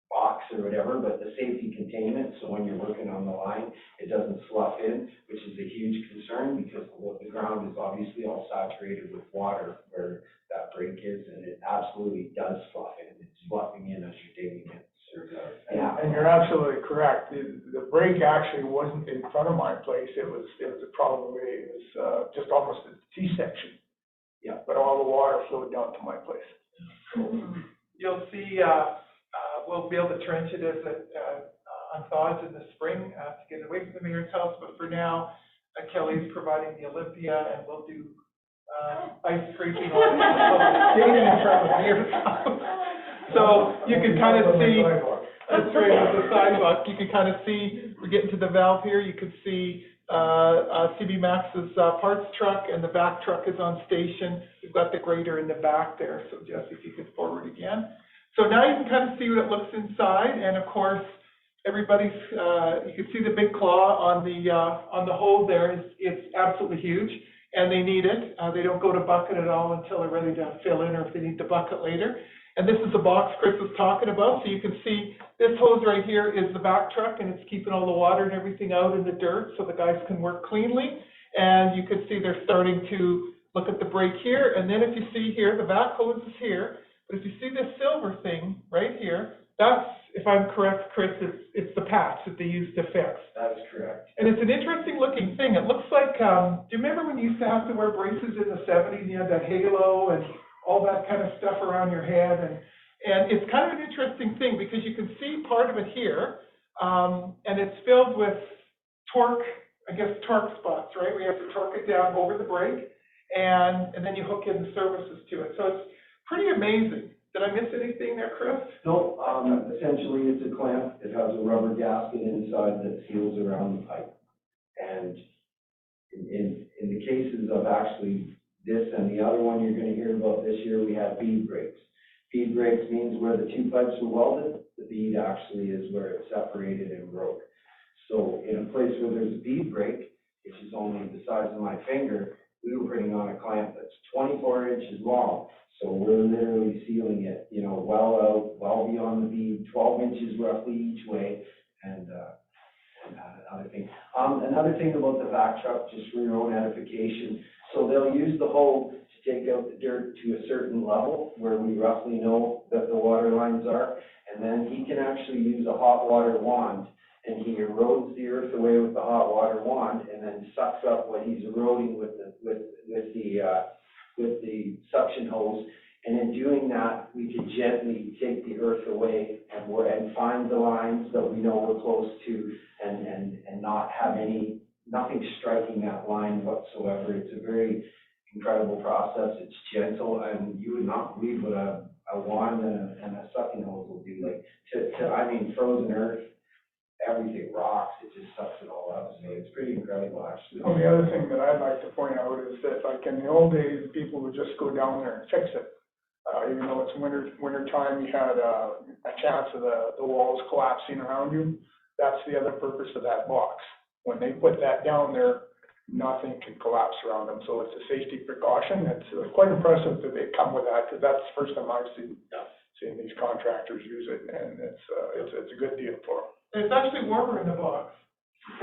box or whatever, but the safety containment, so when you're working on the line, it doesn't slough in, which is a huge concern because the ground is obviously all saturated with water where that break is, and it absolutely does slough in. It's sloughing in as you're digging it. Yeah, and you're absolutely correct. The break actually wasn't in front of my place. It was just almost a T-section. Yeah, but all the water flowed down to my place. You'll see, we'll be able to trench it as it unthaws in the spring to get away from the mayor's house, but for now, Kelly's providing the Olympia, and we'll do ice scraping on it, skating in front of the mayor's house. So you can kind of see, that's right, on the sidewalk, you can kind of see, we're getting to the valve here, you can see CB Max's parts truck, and the back truck is on station. We've got the grader in the back there, so Jesse, if you could forward again. So now you can kind of see what it looks inside, and of course, everybody's, you can see the big claw on the hole there. It's absolutely huge, and they need it. They don't go to bucket at all until they're ready to fill in, or if they need the bucket later. And this is the box Chris was talking about. So you can see this hose right here is the back truck, and it's keeping all the water and everything out in the dirt so the guys can work cleanly. And you can see they're starting to look at the break here. And then if you see here, the back hose is here. But if you see this silver thing right here, that's, if I'm correct, Chris, it's the patch that they use to fix. That's correct. And it's an interesting looking thing. It looks like, do you remember when you used to have to wear braces in the 70s? You had that halo and all that kind of stuff around your head, and it's kind of an interesting thing because you can see part of it here, and it's filled with torque spots, right? We have to torque it down over the brake, and then you hook in the services to it. So it's pretty amazing. Did I miss anything there, Chris? No, essentially it's a clamp. It has a rubber gasket inside that seals around the pipe. And in the cases of actually this and the other one you're going to hear about this year, we have bead breaks. Bead breaks means where the 2 pipes are welded, the bead actually is where it's separated and broke. So in a place where there's a bead break, which is only the size of my finger, we were putting on a clamp that's 24 inches long. So we're literally sealing it, you know, well out, well beyond the bead, 12 inches roughly each way, and another thing. Another thing about the vac truck, just for your own edification, so they'll use the hose to take out the dirt to a certain level where we roughly know that the water lines are, and then he can actually use a hot water wand, and he erodes the earth away with the hot water wand, and then sucks up what he's eroding with the suction hose. And in doing that, we can gently take the earth away and find the lines that we know we're close to, and not have nothing striking that line whatsoever. It's a very incredible process. It's gentle, and you would not believe what a wand and a sucking hose will do. Like frozen earth, everything, rocks, it just sucks it all up. So it's pretty incredible, actually. Well, the other thing that I'd like to point out is that, like, in the old days, people would just go down there and fix it. Even though it's winter time, you had a chance of the walls collapsing around you. That's the other purpose of that box. When they put that down there, nothing can collapse around them. So it's a safety precaution. It's quite impressive that they come with that, because that's the first time I've seen these contractors use it, and it's a good deal for them. It's actually warmer in the box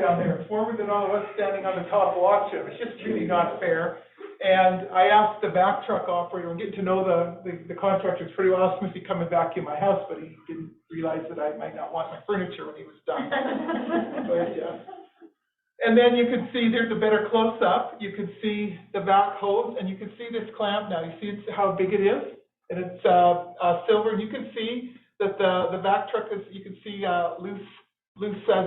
down there. It's warmer than all of us standing on the top watching. It's just really not fair. And I asked the vac truck operator, and getting to know the contractors pretty well, I asked him if he'd come and vacuum my house, but he didn't realize that I might not want my furniture when he was done. But, and then you can see, there's a better close-up. You can see the vac hose, and you can see this clamp now. You see how big it is? And it's silver, and you can see that the vac truck is, you can see loose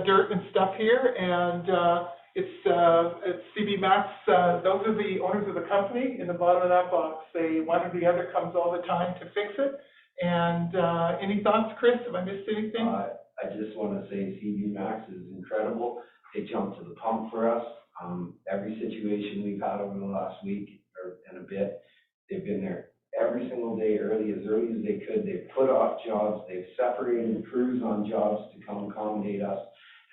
dirt and stuff here, and it's CB Max. Those are the owners of the company in the bottom of that box. One or the other comes all the time to fix it. And any thoughts, Chris? Have I missed anything? I just want to say CB Max is incredible. They jumped to the pump for us. Every situation we've had over the last week and a bit, they've been there every single day, as early as they could. They've put off jobs. They've separated crews on jobs to come accommodate us.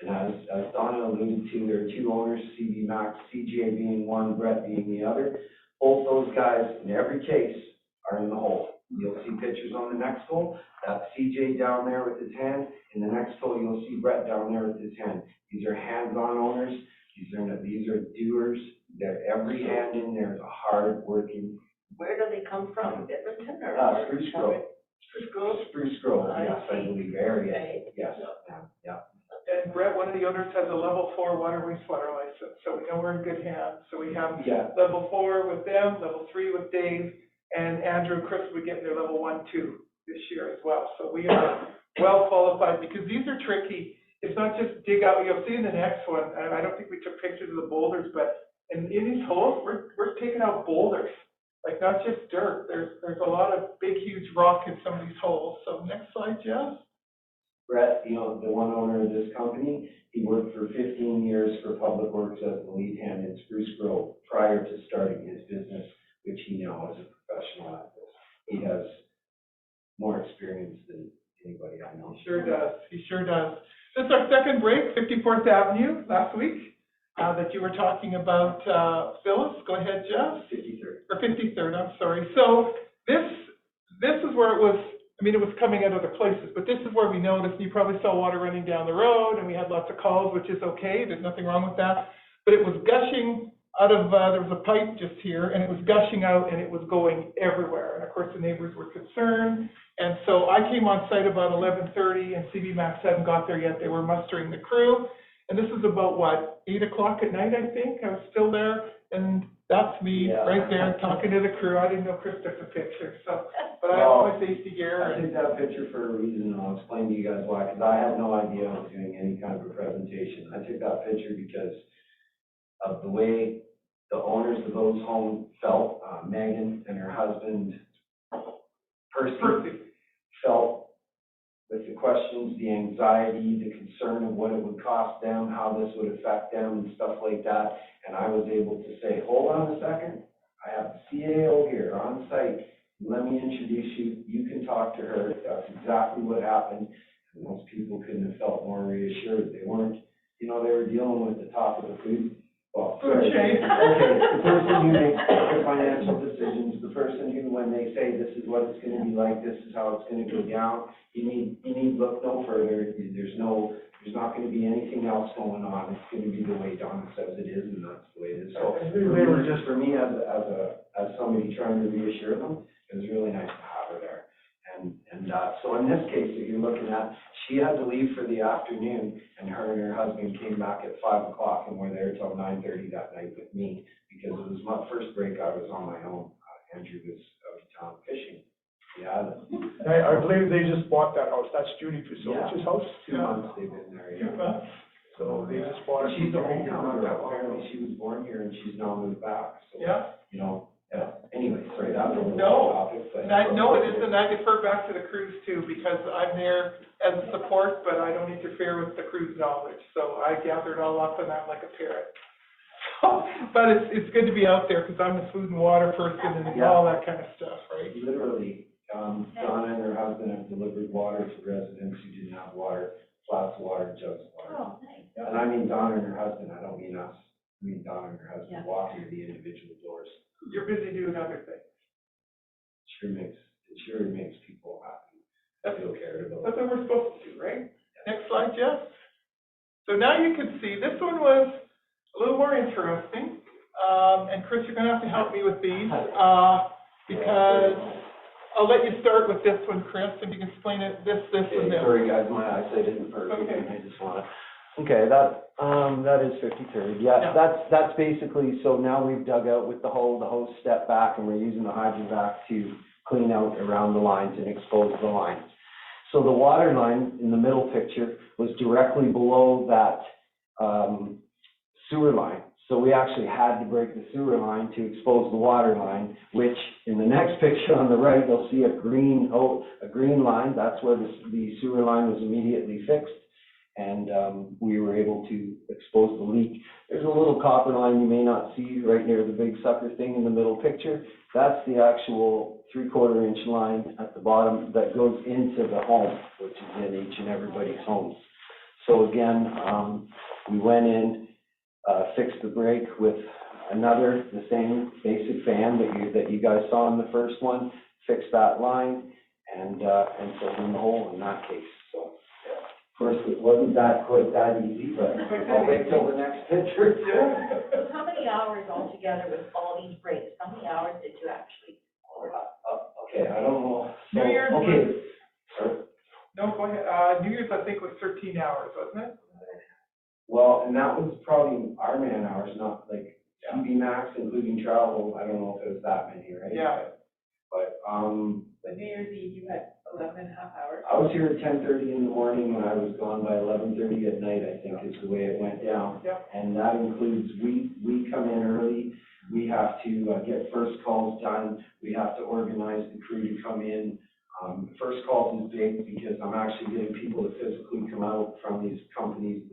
And as Donna alluded to, there are two owners, CB Max, CJ being one, Brett being the other. Both those guys, in every case, are in the hole. You'll see pictures on the next hole. That's CJ down there with his hand. In the next hole, you'll see Brett down there with his hand. These are hands-on owners. These are doers. Every hand in there is a hard-working. Where do they come from, Edmonton or? Spruce Grove. Spruce Grove? Spruce Grove, yes, I believe, area. Okay. Yes, yeah. And Brett, one of the owners, has a level 4 water wastewater license, so we know we're in good hands. So we have level 4 with them, level 3 with Dave, and Andrew and Chris will be getting their level 1, 2 this year as well. So we are well qualified, because these are tricky. It's not just dig out. You'll see in the next one, I don't think we took pictures of the boulders, but in these holes, we're taking out boulders, like not just dirt. There's a lot of big, huge rock in some of these holes. So next slide, Jeff. Brett, the one owner of this company, he worked for 15 years for Public Works as the lead hand in Spruce Grove prior to starting his business, which he now is a professional at this. He has more experience than anybody I know. He sure does. He sure does. This is our second break, 54th Avenue last week, that you were talking about, Phyllis. Go ahead, Jeff. 53rd. Or 53rd, I'm sorry. So this is where it was. I mean, it was coming out other places, but this is where we noticed, you probably saw water running down the road, and we had lots of calls, which is okay, there's nothing wrong with that. But it was gushing out of, there was a pipe just here, and it was gushing out, and it was going everywhere. And of course, the neighbors were concerned. And so I came on site about 11:30, and CB Max hadn't got there yet. They were mustering the crew. And this is about, 8 o'clock at night, I think. I was still there, and that's me right there talking to the crew. I didn't know Chris took the picture, so, but I have my safety gear. I took that picture for a reason, and I'll explain to you guys why, because I had no idea I was doing any kind of a presentation. I took that picture because of the way the owners of those homes felt. Megan and her husband, Percy, felt with the questions, the anxiety, the concern of what it would cost them, how this would affect them, and stuff like that. And I was able to say, hold on a second, I have the CAO here on site. Let me introduce you. You can talk to her. That's exactly what happened. And most people couldn't have felt more reassured. They weren't, they were dealing with the top of the food. Well, sorry. Okay. Okay, the person who makes the financial decisions, the the person who, when they say this is what it's gonna be like, this is how it's gonna go down, you need look no further. There's not gonna be anything else going on. It's gonna be the way Donna says it is, and that's the way it is. So for me, as somebody trying to reassure them, it was really nice to have her there. So in this case that you're looking at, she had to leave for the afternoon, and her husband came back at 5 o'clock and were there till 9:30 that night with me, because it was my first break. I was on my own. Andrew was out of town fishing. Yeah. I believe they just bought that house. That's Judy Fusovich's house. 2 months they've been there, yeah. So they just bought it. She's a hometown girl. Apparently she was born here and she's now moved back. So, you know, anyway, sorry, that was a little topic, but. No, it isn't. I defer back to the cruise too, because I'm there as a support, but I don't interfere with the cruise knowledge. So I gather it all up and I'm like a parrot. But it's good to be out there, because I'm a food and water person and all that kind of stuff, right? Literally, Donna and her husband have delivered water to residents who didn't have water, flats of water, jugs of water. Oh, nice. And I mean Donna and her husband, I don't mean us. I mean Donna and her husband walking to the individual doors. You're busy doing other things. It sure makes people happy. Feel cared about. That's what we're supposed to do, right? Next slide, Jeff. So now you can see, this one was a little more interesting. And Chris, you're gonna have to help me with these, because I'll let you start with this one, Chris, and you can explain it, this, and this. Sorry, guys, my eyesight isn't perfect, Okay. and I just wanna, okay, that is 53rd, yeah, that's basically, so now we've dug out with the hose stepped back, and we're using the hydrovac to clean out around the lines and expose the lines. So the water line in the middle picture was directly below that, sewer line. So we actually had to break the sewer line to expose the water line, which in the next picture on the right, you'll see a green line. That's where the sewer line was immediately fixed. And we were able to expose the leak. There's a little copper line you may not see right near the big sucker thing in the middle picture. That's the actual 3/4 inch line at the bottom that goes into the home, which is in each and everybody's homes. So again, we went in, fixed the break with the same basic fan that you guys saw in the first one, fixed that line, and filled in the hole in that case. So, Of course, it wasn't quite that easy, but I'll wait till the next picture. So how many hours altogether with all these breaks? How many hours did you actually? Okay, I don't know. So, New Year's okay. Sorry. No, go ahead. New Year's, I think, was 13 hours, wasn't it? Well, and that was probably our man hours, not like TV Max, including travel. I don't know if it was that many, right? Yeah. But, But New Year's Eve, you had 11.5 hours. I was here at 10:30 in the morning, and I was gone by 11:30 at night, I think is the way it went down. Yeah. And that includes, we come in early, we have to get first calls done, we have to organize the crew to come in. First calls is big, because I'm actually getting people to physically come out from these companies,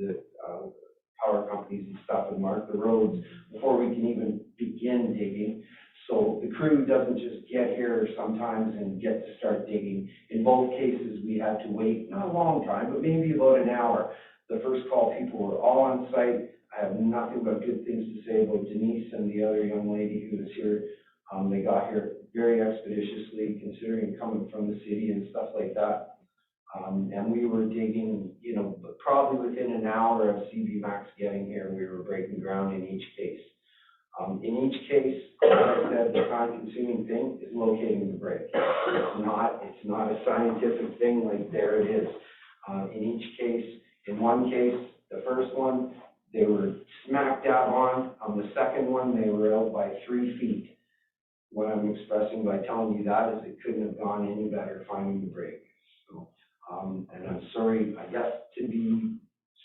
power companies and stuff, and mark the roads before we can even begin digging. So the crew doesn't just get here sometimes and get to start digging. In both cases, we had to wait, not a long time, but maybe about an hour. The first call, people were all on site. I have nothing but good things to say about Denise and the other young lady who was here. They got here very expeditiously, considering coming from the city and stuff like that. And we were digging, probably within an hour of CV Max getting here, we were breaking ground in each case. In each case, like I said, the time-consuming thing is locating the break. It's not a scientific thing like there it is. In each case, in one case, the first one, they were smack dab on. On the second one, they were out by 3 feet. What I'm expressing by telling you that is it couldn't have gone any better finding the break. So, and I'm sorry, I guess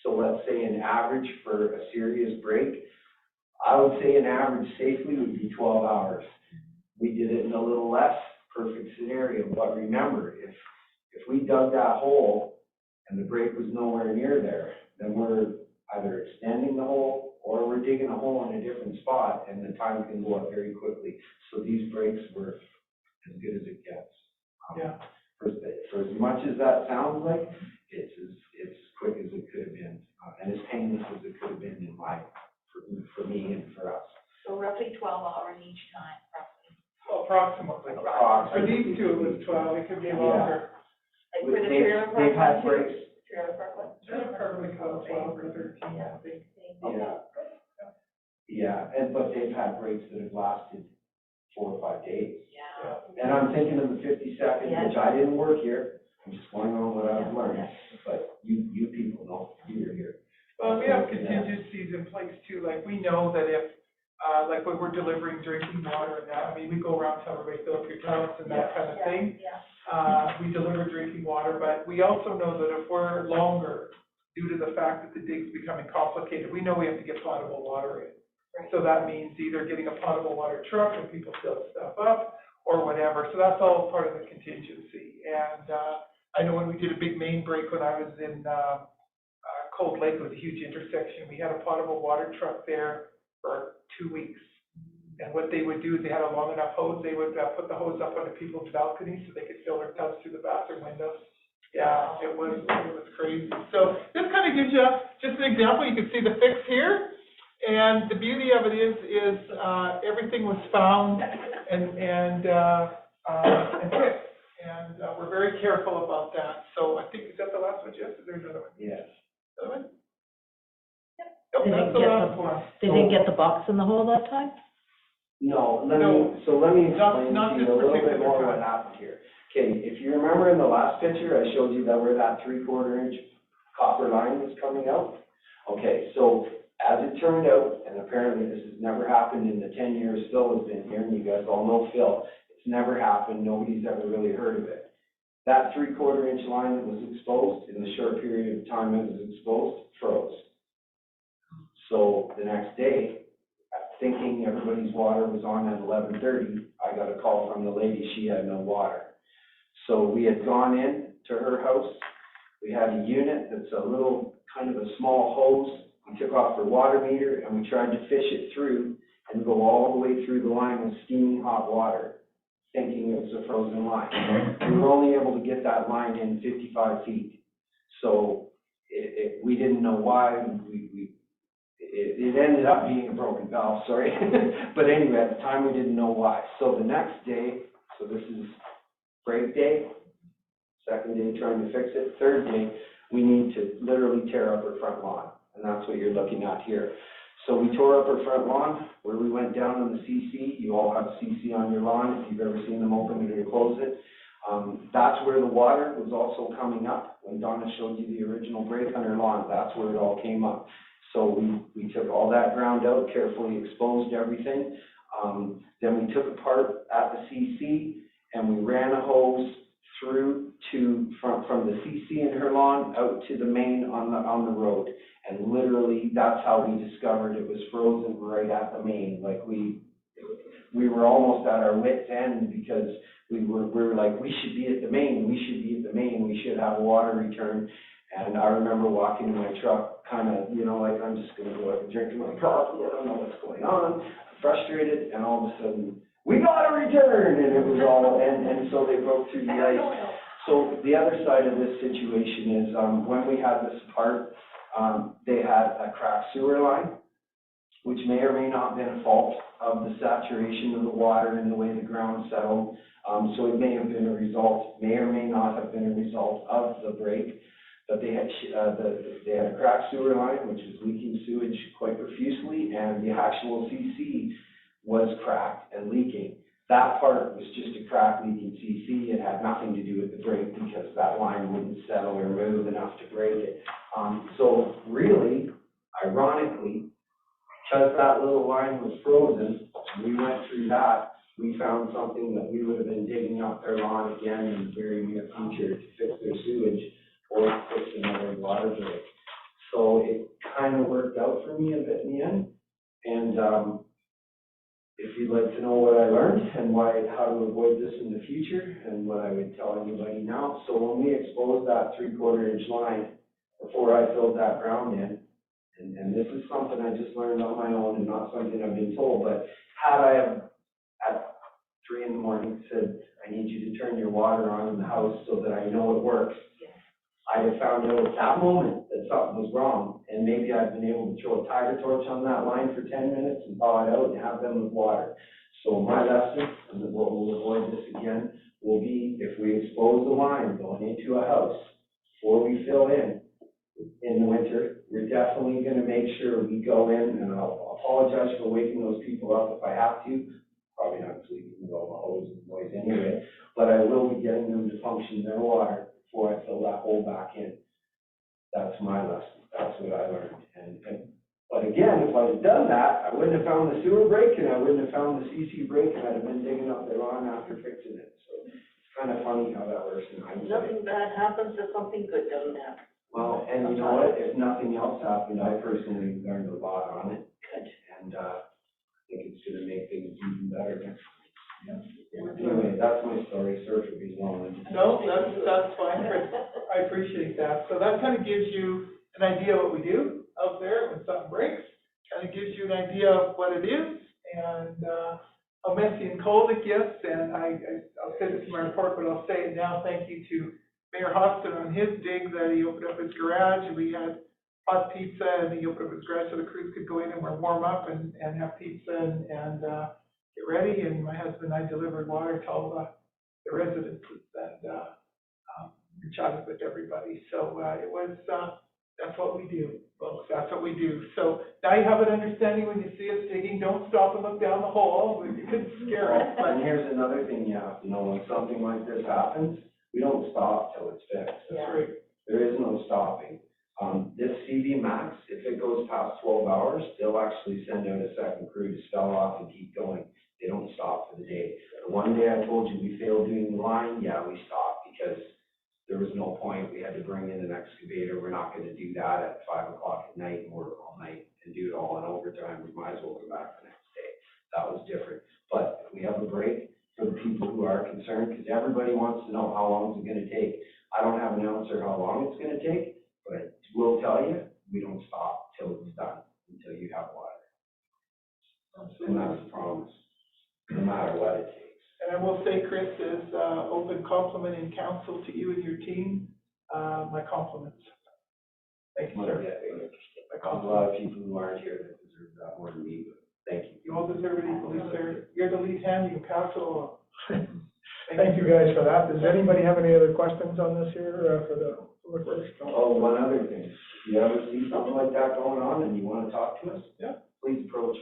so let's say an average for a serious break, I would say an average safely would be 12 hours. We did it in a little less, perfect scenario, but remember, if we dug that hole and the break was nowhere near there, then we're either extending the hole or we're digging a hole in a different spot, and the time can go up very quickly. So these breaks were as good as it gets. For as much as that sounds like, it's as quick as it could have been, and as painless as it could have been for me and for us. So roughly 12 hours each time, roughly. Approximately. For these two, it was 12, it could be longer. Like for the They've- trailer park They've had one too? breaks, Trailer park one? Trailer park was about 12 or 13, I think. yeah. Yeah, and, but they've had breaks that have lasted 4 or 5 days. Yeah. And I'm thinking of the 52nd, Yeah. which I didn't work here, I'm just going on what I've learned, but you people know, you're here. Well, we have contingencies in place too, like we know that if, like when we're delivering drinking water and that, I mean, we go around, tell everybody fill up your tanks and that kind of thing. We deliver drinking water, but we also know that if we're longer, due to the fact that the dig's becoming complicated, we know we have to get potable water in. So that means either getting a potable water truck and people fill stuff up or whatever. So that's all part of the contingency. And, I know when we did a big main break when I was in, Cold Lake, it was a huge intersection. We had a potable water truck there for 2 weeks. And what they would do is they had a long enough hose, they would put the hose up onto people's balconies so they could fill their tubs through the bathroom windows. Yeah, it was crazy. So this kind of gives you just an example. You can see the fix here. And the beauty of it is everything was found and fixed. And we're very careful about that. So I think, is that the last one, Jess? Is there another one? Yes. Another one? They Yep, didn't that's the get last one. They didn't get the box in the hole that time? No, let No. me explain Not to you this a little bit particular more time. what happened here. Okay, if you remember in the last picture, I showed you that where that 3/4 inch copper line was coming out? Okay, so as it turned out, and apparently this has never happened in the 10 years Phil has been here, and you guys all know Phil, it's never happened, nobody's ever really heard of it. That 3/4 inch line that was exposed, in the short period of time it was exposed, froze. So the next day, thinking everybody's water was on at 11:30, I got a call from the lady, she had no water. So we had gone in to her house, we had a unit that's a little, kind of a small hose, we took off her water meter and we tried to fish it through and go all the way through the line with steaming hot water, thinking it was a frozen line. We were only able to get that line in 55 feet. So we didn't know why, it ended up being a broken valve, sorry. But anyway, at the time, we didn't know why. So the next day, so this is break day, second day trying to fix it, third day, we need to literally tear up her front lawn. And that's what you're looking at here. So we tore up her front lawn, where we went down on the CC. You all have CC on your lawn, if you've ever seen them open it or close it. That's where the water was also coming up. When Donna showed you the original break on her lawn, that's where it all came up. So we took all that ground out, carefully exposed everything. Then we took apart at the CC and we ran a hose through from the CC in her lawn out to the main on the road. And literally, that's how we discovered it was frozen right at the main. Like we were almost at our wit's end because we were like, we should be at the main, we should have a water return. And I remember walking in my truck, kind of, like I'm just going to go out and drink my coffee, I don't know what's going on, frustrated, and all of a sudden, we got a return, and it was all, and so they broke through the ice. So the other side of this situation is, when we had this apart, they had a cracked sewer line, which may or may not have been a fault of the saturation of the water and the way the ground settled. So it may have been a result, may or may not have been a result of the break. But they had a cracked sewer line, which was leaking sewage quite profusely, and the actual CC was cracked and leaking. That part was just a crack leaking CC. It had nothing to do with the break because that line wouldn't settle or move enough to break it. So really, ironically, because that little line was frozen, we went through that, we found something that we would have been digging up their lawn again in the very near future to fix their sewage or fix another water break. So it kind of worked out for me a bit in the end. And if you'd like to know what I learned and how to avoid this in the future and what I would tell anybody now. So when we exposed that 3/4 inch line, before I filled that ground in, and this is something I just learned on my own and not something I've been told, but had I have at 3 in the morning said, I need you to turn your water on in the house so that I know it works, I'd have found out at that moment that something was wrong, and maybe I'd been able to throw a tiger torch on that line for 10 minutes and thaw it out and have them with water. So my lesson, and what will avoid this again, will be if we expose the line going into a house before we fill in the winter, we're definitely gonna make sure we go in, and I'll apologize for waking those people up if I have to. Probably not sleeping with all the hose and noise anyway, but I will be getting them to function their water before I fill that hole back in. That's my lesson. That's what I learned. But again, if I had done that, I wouldn't have found the sewer break and I wouldn't have found the CC break, and I'd have been digging up their lawn after fixing it. So it's kind of funny how that works in hindsight. Nothing bad happens if something good doesn't happen. Well, and you know what? If nothing else happened, I personally learned a lot on it. Good. And I think it's gonna make things even better next time. Anyway, that's my story. Sorry for being long-winded. No, that's fine, Chris. I appreciate that. So that kind of gives you an idea of what we do out there when something breaks. Kind of gives you an idea of what it is and how messy and cold it gets. And I'll say this in my report, but I'll say it now. Thank you to Mayor Hostin on his dig that he opened up his garage, and we had hot pizza, and he opened up his garage so the crews could go in and warm up and have pizza and get ready. And my husband and I delivered water to all the residents and we chatted with everybody. So it was, that's what we do, folks. That's what we do. So now you have an understanding when you see us digging. Don't stop and look down the hole. It could scare us. And here's another thing you have to know: when something like this happens, we don't stop till it's fixed. That's right. There is no stopping. This CV Max, if it goes past 12 hours, they'll actually send out a second crew to spell off and keep going. They don't stop for the day. The one day I told you we failed doing the line, yeah, we stopped because there was no point. We had to bring in an excavator. We're not gonna do that at 5 o'clock at night and work all night and do it all in overtime. We might as well come back the next day. That was different. But if we have a break for the people who are concerned, because everybody wants to know how long is it gonna take. I don't have an answer how long it's gonna take, but I will tell you, we don't stop till it's done, until you have water. And that's the promise, no matter what it takes. And I will say, Chris, is open compliment in council to you and your team. My compliments. Thank you, sir. My There's a compliments. lot of people who aren't here that deserve that more than me, but thank you. You all deserve it equally, sir. You're the lead hand, you can pass it along. Thank you guys for that. Does anybody have any other questions on this here for the public works? Oh, one other thing, if you ever see something like that going on and you wanna talk to us, Yeah. please approach.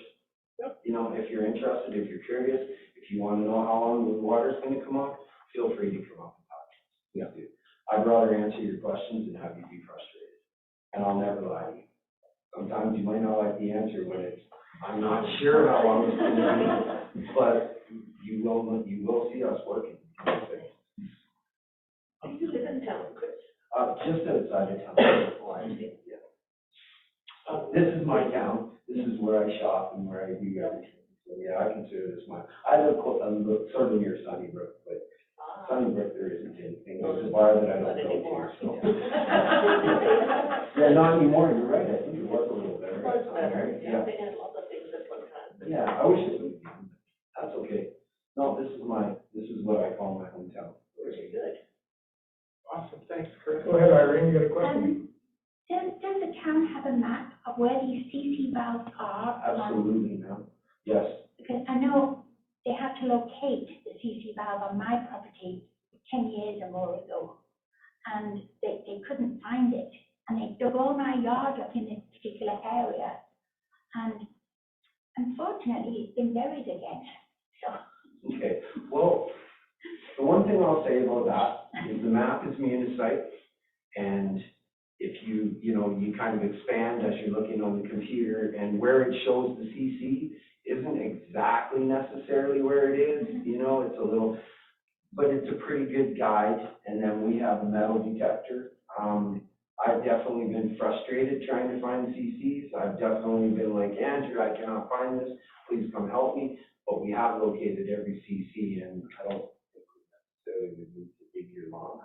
Yep. You know, if you're interested, if you're curious, if you wanna know how long the water's gonna come up, feel free to come up and talk to us. Please do. I'd rather answer your questions than have you be frustrated, and I'll never lie to you. Sometimes you might not like the answer when it's, I'm not sure how long it's gonna be, but you will see us working. Do you live in town, Chris? Just outside of town. Yeah. This is my town. This is where I shop and where I do everything. So yeah, I consider this my, I live sort of near Sunnybrook, but Sunnybrook, there isn't anything. There's a bar that I don't go to, so. Yeah, not anymore. You're right. I think it was a little better. Well, it's better, Yeah. they had lots of things at one time. Yeah, I wish it would be. That's okay. No, this is what I call my hometown. Very good. Awesome, thanks, Chris. Go ahead, Irene, you got a question? Does the town have a map of where these CC valves are? Absolutely, ma'am. Yes. Because I know they had to locate the CC valve on my property 10 years or more ago, and they couldn't find it. And they dug all my yard up in this particular area, and unfortunately, it's been buried again, so. Okay, well, the one thing I'll say about that is the map is municipal, and if you kind of expand as you're looking on the computer, and where it shows the CC isn't exactly necessarily where it is, it's a little, but it's a pretty good guide, and then we have a metal detector. I've definitely been frustrated trying to find the CCs. I've definitely been like, Andrew, I cannot find this, please come help me. But we have located every CC, and I don't think we necessarily would need to dig your lawn.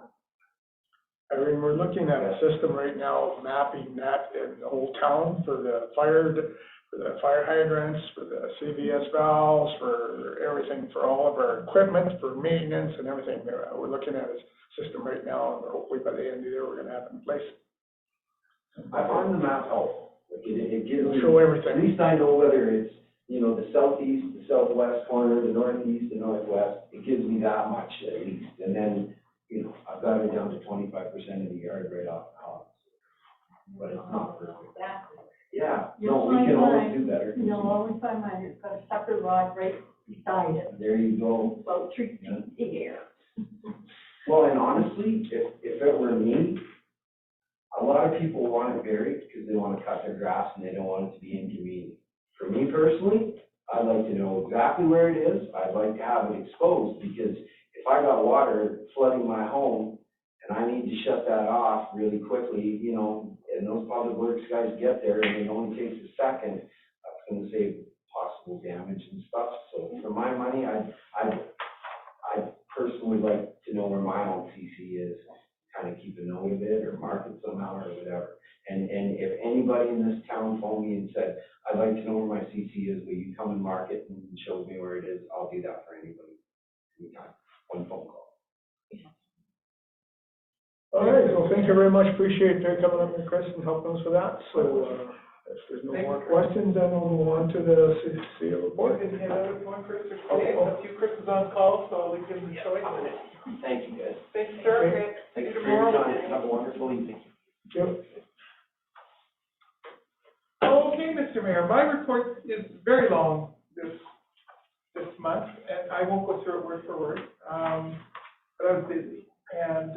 Irene, we're looking at a system right now of mapping that in the whole town for the fire hydrants, for the CVS valves, for everything, for all of our equipment, for maintenance and everything. We're looking at a system right now, and hopefully by the end of the year, we're gonna have it in place. I find the map helpful. Like it gives me, Show everything. at least I know whether it's, you know, the southeast, the southwest corner, the northeast, the northwest, it gives me that much at least. And then, you know, I've got it down to 25% of the yard right off the house. But it's not perfect. Yeah, no, we can always do better. You'll always find mine, it's got a sucker rod right beside it, There you go. about 3 feet in the air. Well, and honestly, if it were me, a lot of people want it buried because they want to cut their grass and they don't want it to be inconvenient. For me personally, I'd like to know exactly where it is. I'd like to have it exposed because if I got water flooding my home and I need to shut that off really quickly, you know, and those public works guys get there and it only takes a second, that's going to save possible damage and stuff. So for my money, I'd personally like to know where my own CC is, kind of keep a note of it or mark it somehow or whatever. And if anybody in this town phoned me and said, I'd like to know where my CC is, will you come and mark it and show me where it is? I'll do that for anybody, anytime, one phone call. All right, well, thank you very much, appreciate you coming up here, Chris, and helping us with that. So, if there's no more questions, then we'll move on to the CEO report. Can you hand out one, Chris? A few Chris is on call, so I'll leave him the choice. Thank you, guys. Thanks, sir. Okay. Thank you for your time. Have a wonderful evening. Yep. Okay, Mr. Mayor, my report is very long this month, and I won't go through it word for word, but I was busy. And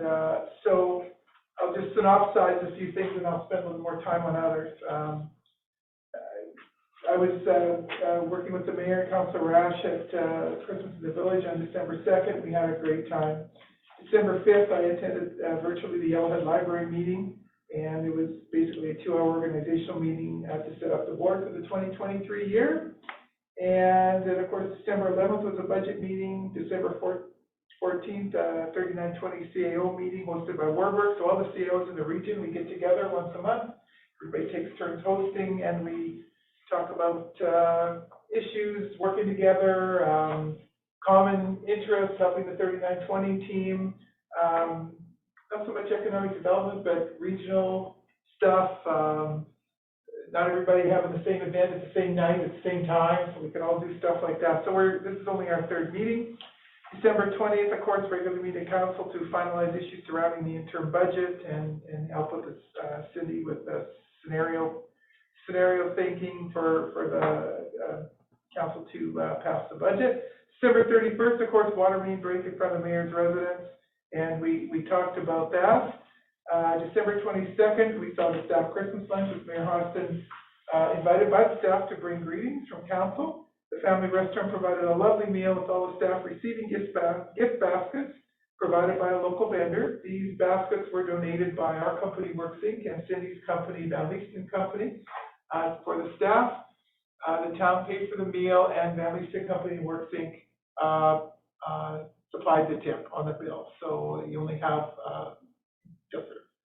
so I'll just synopsize a few things and I'll spend a little more time on others. I was working with the mayor and Councilor Rash at Christmas in the Village on December 2nd. We had a great time. December 5th, I attended virtually the Yellowhead Library meeting, and it was basically a 2-hour organizational meeting to set up the board for the 2023 year. And then, of course, December 11th was a budget meeting. December 14th, 3920 CAO meeting hosted by Warburg. So all the CAOs in the region, we get together once a month. Everybody takes turns hosting, and we talk about issues, working together, common interests, helping the 3920 team, not so much economic development, but regional stuff. Not everybody having the same event at the same night, at the same time, so we can all do stuff like that. So this is only our 3rd meeting. December 20th, of course, regular meeting council to finalize issues surrounding the interim budget and help with this, Cindy with the scenario thinking for the council to pass the budget. December 31st, of course, water main break in front of the mayor's residence, and we talked about that. December 22nd, we saw the staff Christmas lunch with Mayor Hodgson, invited by the staff to bring greetings from council. The family restaurant provided a lovely meal with all the staff receiving gift baskets provided by a local vendor. These baskets were donated by our company, Works Inc., and Cindy's company, Van Leaston Company, for the staff. The town paid for the meal, and Van Leaston Company, Works Inc., supplied the tip on the bill. So you only have just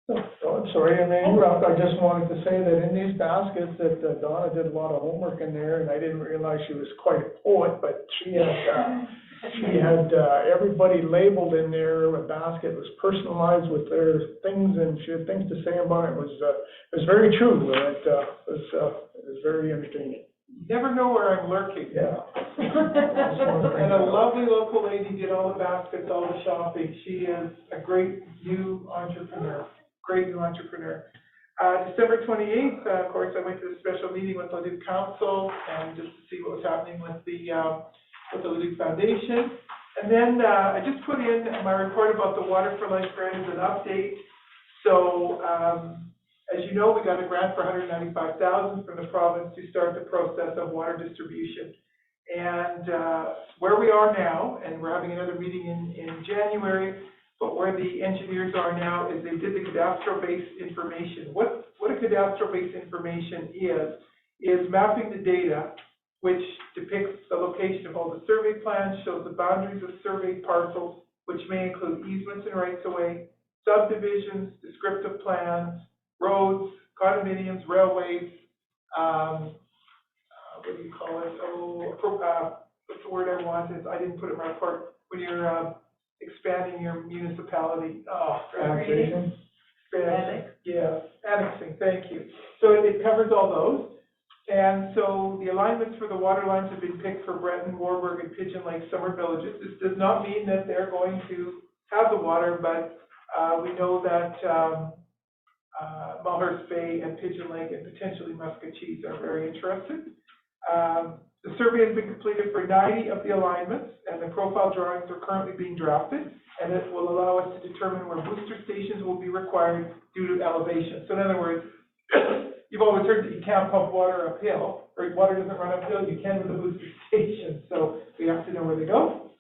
Oh, I'm sorry, I may interrupt, I just wanted to say that in these baskets that Donna did a lot of homework in there, and I didn't realize she was quite a poet, but she had everybody labeled in there. A basket was personalized with their things, and she had things to say about it. It was very true. It was very entertaining. You never know where I'm lurking. Yeah. And a lovely local lady did all the baskets, all the shopping. She is a great new entrepreneur. December 28th, of course, I went to the special meeting with the Leduc Council and just to see what was happening with the Leduc Foundation. And then I just put in my report about the Water for Life grant as an update. So as you know, we got a grant for $195,000 from the province to start the process of water distribution. And where we are now, and we're having another meeting in January, but where the engineers are now is they did the cadastral-based information. What a cadastral-based information is mapping the data, which depicts the location of all the survey plans, shows the boundaries of survey parcels, which may include easements and rights-of-way, subdivisions, descriptive plans, roads, condominiums, railways, what do you call it? What's the word I wanted? I didn't put it in my report. When you're expanding your municipality. Annexation? Yes, annexing, thank you. So it covers all those. And so the alignments for the water lines have been picked for Breton, Warburg, and Pigeon Lake summer villages. This does not mean that they're going to have the water, but we know that Mulhurst Bay and Pigeon Lake and potentially Muscatcheese are very interested. The survey has been completed for 90 of the alignments, and the profile drawings are currently being drafted, and it will allow us to determine where booster stations will be required due to elevation. So in other words, you've always heard that you can't pump water uphill, or water doesn't run uphill, you can with a booster station, so we have to know where they go.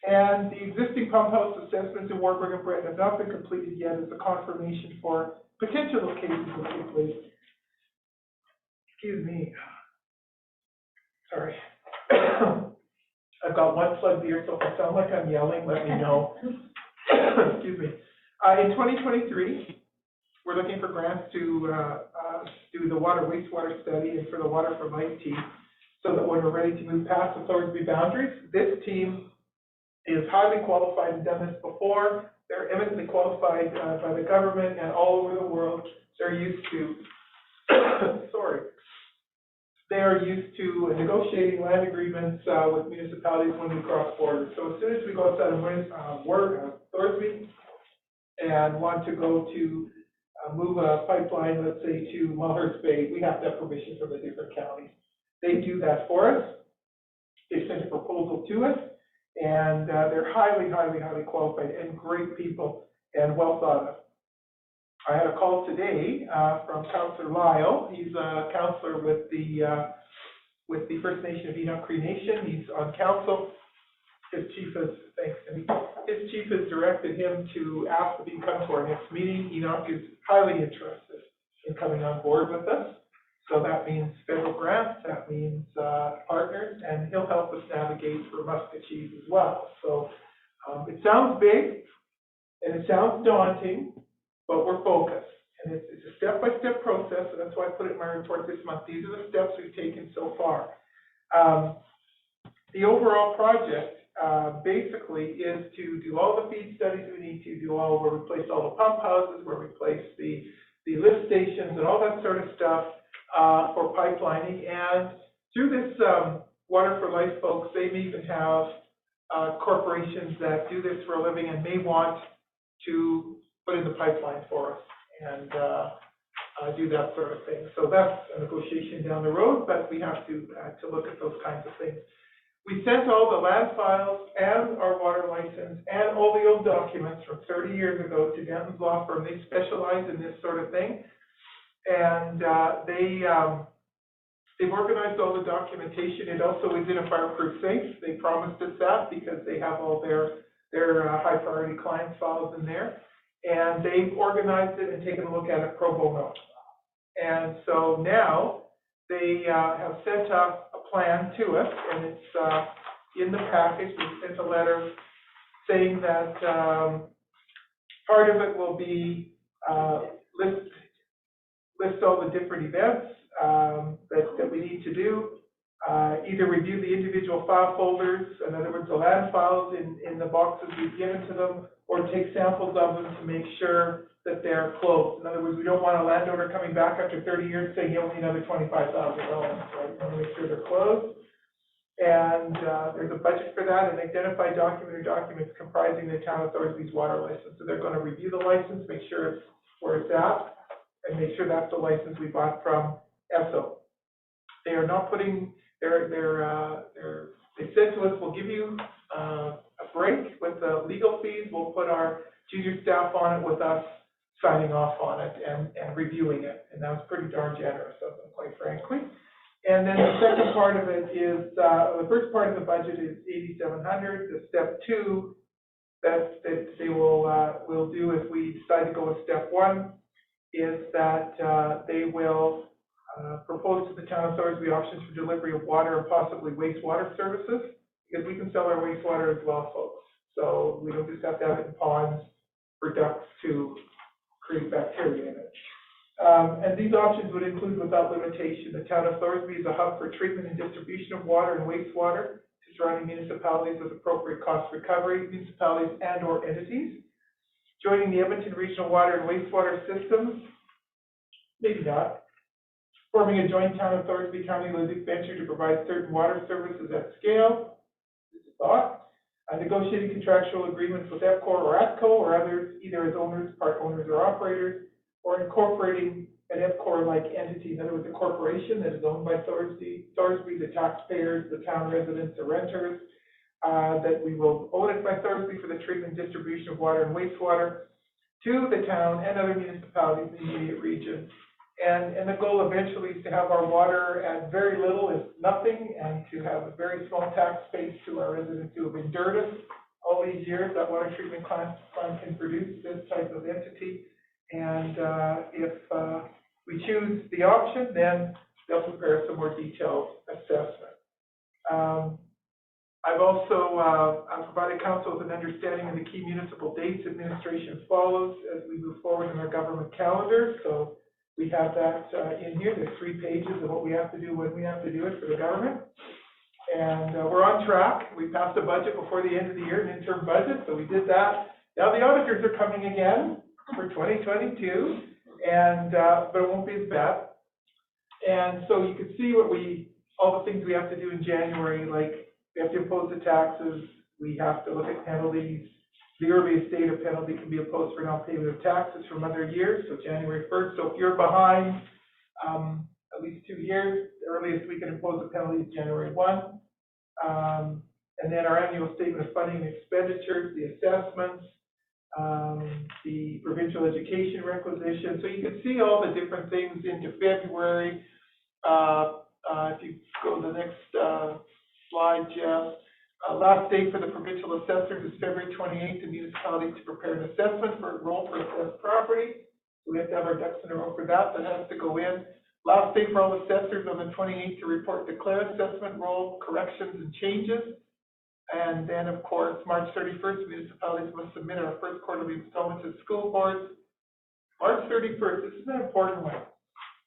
And the existing pump house assessments in Warburg and Brent have not been completed yet as a confirmation for potential locations will take place. Excuse me. Sorry. I've got one plug beer, so if I sound like I'm yelling, let me know. Excuse me. In 2023, we're looking for grants to do the water wastewater study and for the water for life team, so that when we're ready to move past the Thorsby boundaries, this team is highly qualified and done this before. They're eminently qualified by the government and all over the world. They're used to, they are used to negotiating land agreements with municipalities when we cross borders. So as soon as we go outside of Thorsby and want to go to move a pipeline, let's say to Mulhurst Bay, we have to have permission from the different counties. They do that for us. They send a proposal to us, and they're highly, highly, highly qualified and great people and well thought of. I had a call today from Councillor Lyle. He's a councillor with the First Nation of Enoch Cree Nation. He's on council. His chief has, his chief has directed him to ask if he can come to our next meeting. Enoch is highly interested in coming on board with us. So that means federal grants, that means partners, and he'll help us navigate for Muscatcheese as well. So it sounds big and it sounds daunting, but we're focused. And it's a step-by-step process, and that's why I put it in my report this month. These are the steps we've taken so far. The overall project basically is to do all the feed studies we need to do, all where we place all the pump houses, where we place the lift stations and all that sort of stuff for pipelining. And through this Water for Life folks, they may even have corporations that do this for a living and may want to put in the pipeline for us and do that sort of thing. So that's a negotiation down the road, but we have to look at those kinds of things. We sent all the land files and our water license and all the old documents from 30 years ago to Denton's law firm. They specialize in this sort of thing. And they've organized all the documentation. It also is in a fireproof safe. They promised us that because they have all their high priority client files in there. And they've organized it and taken a look at it pro bono. And so now they have sent up a plan to us, and it's in the package. We sent a letter saying that part of it will be list all the different events that we need to do, either review the individual file folders, in other words, the land files in the boxes we've given to them, or take samples of them to make sure that they're closed. In other words, we don't want a landowner coming back after 30 years saying, yeah, we need another $25,000, right? We want to make sure they're closed. And there's a budget for that, and identify document or documents comprising the town authority's water license. So they're going to review the license, make sure it's where it's at, and make sure that's the license we bought from ESSO. They are not putting, they said to us, we'll give you a break with the legal fees, we'll put our junior staff on it with us signing off on it and reviewing it, and that was pretty darn generous of them, quite frankly. And then the second part of it is, the first part of the budget is $8,700. The step two that they will do if we decide to go with step one is that they will propose to the town authorities the options for delivery of water and possibly wastewater services, because we can sell our wastewater as well, folks. So we don't just have to have it in ponds for ducks to create bacteria in it. And these options would include, without limitation, the town of Thorsby is a hub for treatment and distribution of water and wastewater to surrounding municipalities with appropriate cost recovery, municipalities and or entities. Joining the Edmonton Regional Water and Wastewater Systems, maybe not. forming a joint town of Thorsby County Leduc venture to provide certain water services at scale. This is thought. Negotiating contractual agreements with EPCOR or ATCO or others, either as owners, part owners, or operators, or incorporating an EPCOR-like entity, in other words, a corporation that is owned by Thorsby, the taxpayers, the town residents, the renters, that we will own it by Thorsby for the treatment and distribution of water and wastewater to the town and other municipalities in the immediate region. And the goal eventually is to have our water at very little, if nothing, and to have a very small tax base to our residents who have endured us all these years. That water treatment plant can produce this type of entity. And if we choose the option, then they'll prepare some more detailed assessment. I've also provided council with an understanding of the key municipal dates administration follows as we move forward in our government calendar. So we have that in here. There's 3 pages of what we have to do when we have to do it for the government. And we're on track. We passed a budget before the end of the year, an interim budget, so we did that. Now the auditors are coming again for 2022, and but it won't be as bad. And so you can see all the things we have to do in January, like we have to impose the taxes, we have to look at penalties. The earliest date of penalty can be imposed for non-payment of taxes from other years, so January 1st. So if you're behind at least 2 years, the earliest we can impose a penalty is January 1. And then our annual statement of funding and expenditures, the assessments, the provincial education requisition. So you can see all the different things into February. If you go to the next slide, Jeff. Last date for the provincial assessors is February 28th. The municipalities to prepare an assessment for roll for assessed property. So we have to have our ducks in a row for that. That has to go in. Last date for all assessors on the 28th to report declare assessment roll, corrections and changes. And then, of course, March 31st, municipalities must submit our first quarterly installment to school boards. March 31st, this is an important one.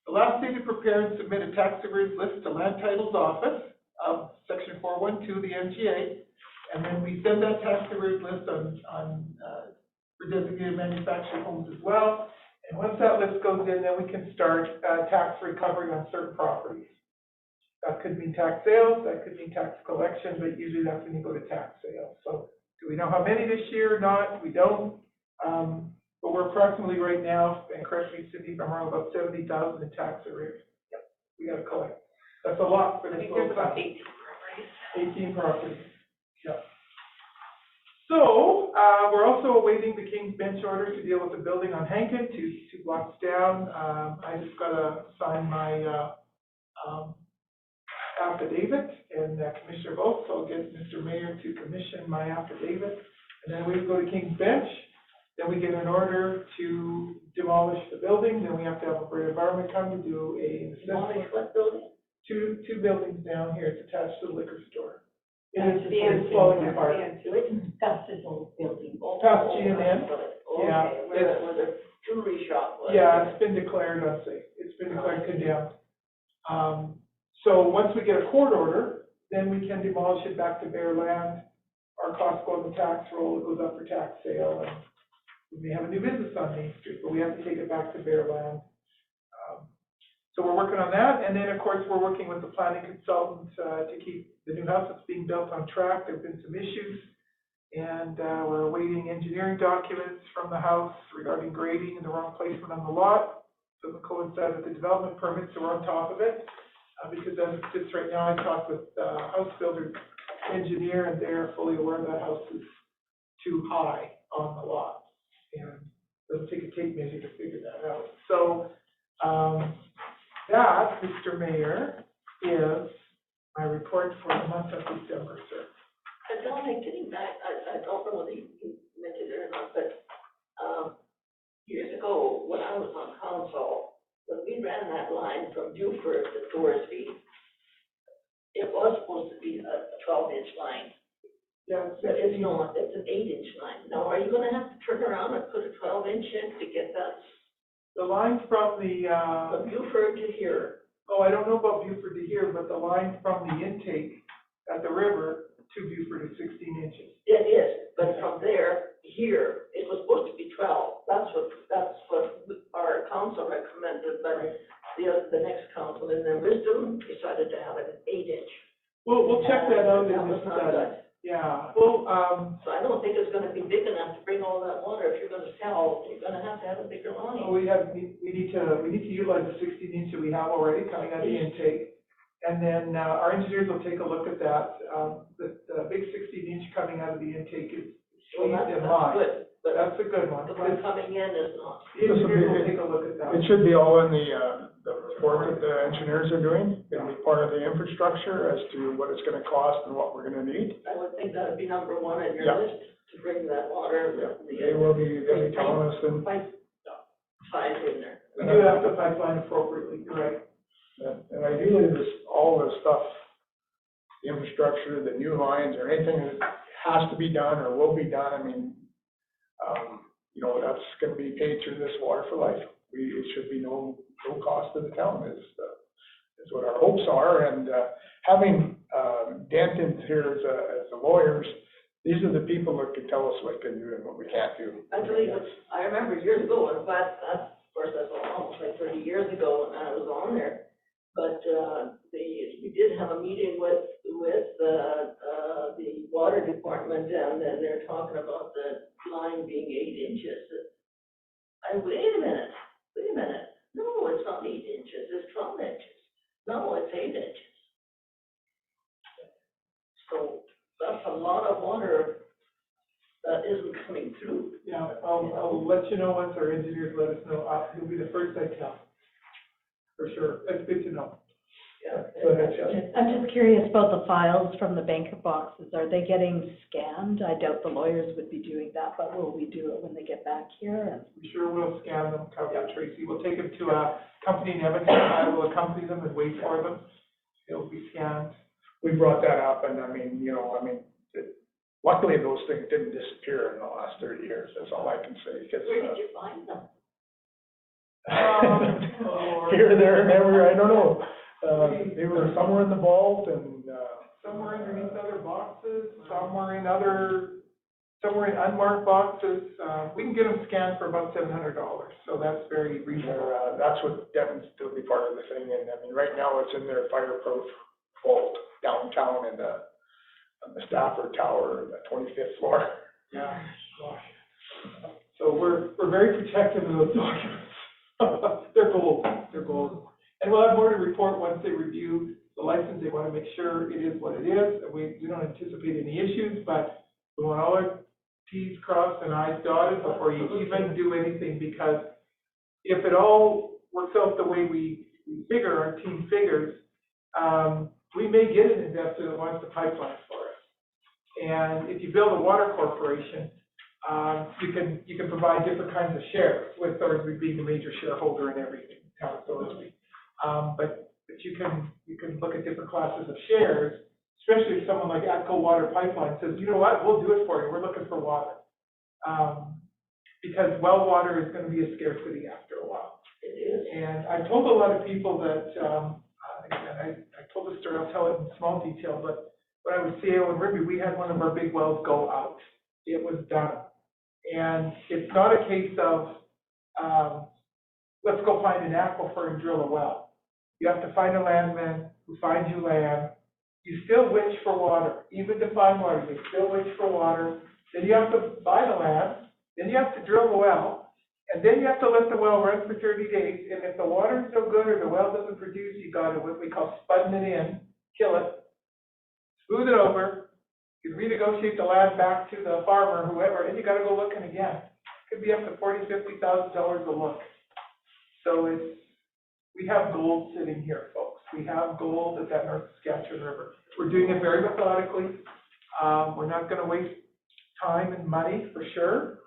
The last day to prepare and submit a tax arrears list to Land Titles Office of Section 412 of the MGA, and then we send that tax arrears list for designated manufactured homes as well. And once that list goes in, then we can start tax recovery on certain properties. That could mean tax sales, that could mean tax collection, but usually that's when you go to tax sales. So do we know how many this year or not? We don't. But we're approximately right now, and correct me, Cindy, if I'm wrong, about 70,000 in tax arrears. Yep, we got to collect. That's a lot for this little town. 18 properties. 18 properties, yeah. So, we're also awaiting the King's Bench order to deal with the building on Hankin, two blocks down. I just got to sign my affidavit and Commissioner Volk, so I'll get Mr. Mayor to commission my affidavit. And then we go to King's Bench, then we get an order to demolish the building, then we have to have a British environment come to do a assessment. What building? Two buildings down here, it's attached to the liquor store. And It's the end falling apart. Gus's old building. Past G&M. Yeah. Okay, where the jewelry shop was. Yeah, it's been declared unsafe. It's been declared condemned. So once we get a court order, then we can demolish it back to bare land. Our costs go on the tax roll, it goes up for tax sale, and we may have a new business on Main Street, but we have to take it back to bare land. So we're working on that, and then of course we're working with the planning consultant to keep the new house that's being built on track. There've been some issues, and we're awaiting engineering documents from the house regarding grading and the wrong placement on the lot. Doesn't coincide with the development permit, so we're on top of it. Because as it sits right now, I talked with house builder engineer, and they're fully aware that house is too high on the lot, and it doesn't take a tape measure to figure that out. So that, Mr. Mayor, is my report for the month of December, sir. And Dominic, getting back, I don't know whether you mentioned it or not, but years ago, when I was on council, when we ran that line from Beaufort to Thorsby, it was supposed to be a 12-inch line. Yeah, But it's not, it's an 8-inch line. Now, are you gonna have to turn around and put a 12-inch in to get that the line from the, from Beaufort to here? oh, I don't know about Beaufort to here, but the line from the intake at the river to Beaufort is 16 inches. It is, but from there, here, it was supposed to be 12. That's what our council recommended, but the next council wisdom, decided to have an 8-inch. We'll check that out in That this was not study. good. Yeah, well, So I don't think it's gonna be big enough to bring all that water. If you're gonna sell, you're gonna have to have a bigger line. we need to utilize the 16 inch that we have already coming out of the intake. And then, our engineers will take a look at that. The big 16 inch coming out of the intake is Well, squeezed in that's line. good, but That's a good one. the one coming in is not. The engineers will take a look at that. It should be all in the report that the engineers are doing. It'll be part of the infrastructure as to what it's gonna cost and what we're gonna need. I would think that would be number one on your Yeah. list, to bring that water, They'll be telling us and, pipe size in there. We do have to pipeline appropriately, you're right. and ideally, all this stuff, the infrastructure, the new lines, or anything that has to be done or will be done, I mean, that's gonna be paid through this Water for Life. It should be no cost to the town is what our hopes are, and, having, Denton here as the lawyers, these are the people that can tell us what we can do and what we can't do. Actually, I remember years ago, in fact, of course, that's almost like 30 years ago when I was on there. But, we did have a meeting with the water department, and then they're talking about the line being 8 inches. Wait a minute, no, it's not 8 inches, it's 12 inches. No, it's 8 inches. So that's a lot of water that isn't coming through. Yeah, I'll let you know once our engineers let us know. You'll be the first I tell. For sure. That's good to know. Yeah. Go ahead, Shelley. I'm just curious about the files from the bank boxes. Are they getting scanned? I doubt the lawyers would be doing that, but will we do it when they get back here? And We sure will scan them, Tracy. We'll take them to a company in Edmonton. I will accompany them and wait for them. They'll be scanned. We brought that up, and luckily those things didn't disappear in the last 30 years, that's all I can say, 'cause, Where did you find them? here, there, and everywhere, I don't know. They were somewhere in the vault and, Somewhere underneath other boxes, somewhere in unmarked boxes. We can get them scanned for about $700, so that's very reasonable. that's what Devon's still be part of the thing, and right now it's in their fireproof vault downtown in on the Stafford Tower, the 25th floor. Yeah, gosh. So we're very protective of those documents. They're gold. And we'll have more to report once they review the license. They want to make sure it is what it is. We don't anticipate any issues, but we want all our T's crossed and I's dotted before you even do anything, because if it all works out the way we figure, our team figures, we may get an investor that wants to pipeline for us. And if you build a water corporation, you can provide different kinds of shares, with Thorsby being the major shareholder in everything, town of Thorsby. But you can look at different classes of shares, especially if someone like ATCO Water Pipeline says, you know what, we'll do it for you, we're looking for water. Because well water is gonna be a scarcity after a while. It is. And I told a lot of people that, I told the story, I'll tell it in small detail, but when I was CEO in Rigby, we had one of our big wells go out. It was done. And it's not a case of, let's go find an aquifer and drill a well. You have to find a landman who finds you land. You still wish for water, even to find water, you still wish for water. Then you have to buy the land, then you have to drill the well, and then you have to let the well run for 30 days. And if the water's no good or the well doesn't produce, you got to what we call spudding it in, kill it, smooth it over. You renegotiate the land back to the farmer, whoever, and you got to go looking again. Could be up to $40,000, $50,000 a look. So we have gold sitting here, folks. We have gold at that North Saskatchewan River. We're doing it very methodically. We're not going to waste time and money for sure.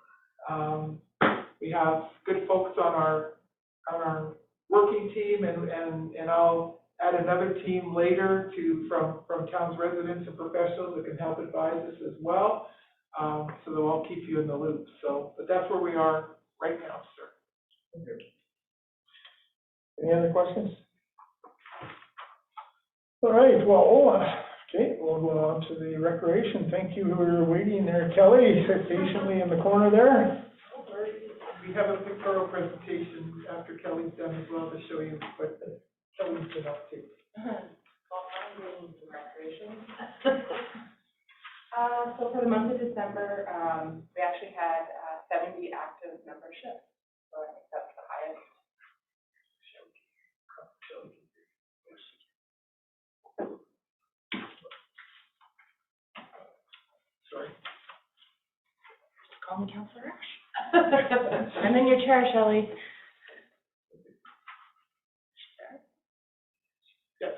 We have good folks on our working team, and I'll add another team later from town's residents and professionals that can help advise us as well. So they'll all keep you in the loop. But that's where we are right now, sir. Okay. Any other questions? All right, well, okay, we'll go on to the recreation. Thank you who are waiting there. Kelly, sit patiently in the corner there. We have a pictorial presentation after Kelly's done as well to show you what Shelley's been up to. Well, I'm doing some recreation. So for the month of December, we actually had 70 active memberships. So I think that's the highest. Sorry. Call me Counselor Ash. I'm in your chair, Shelley. Yes.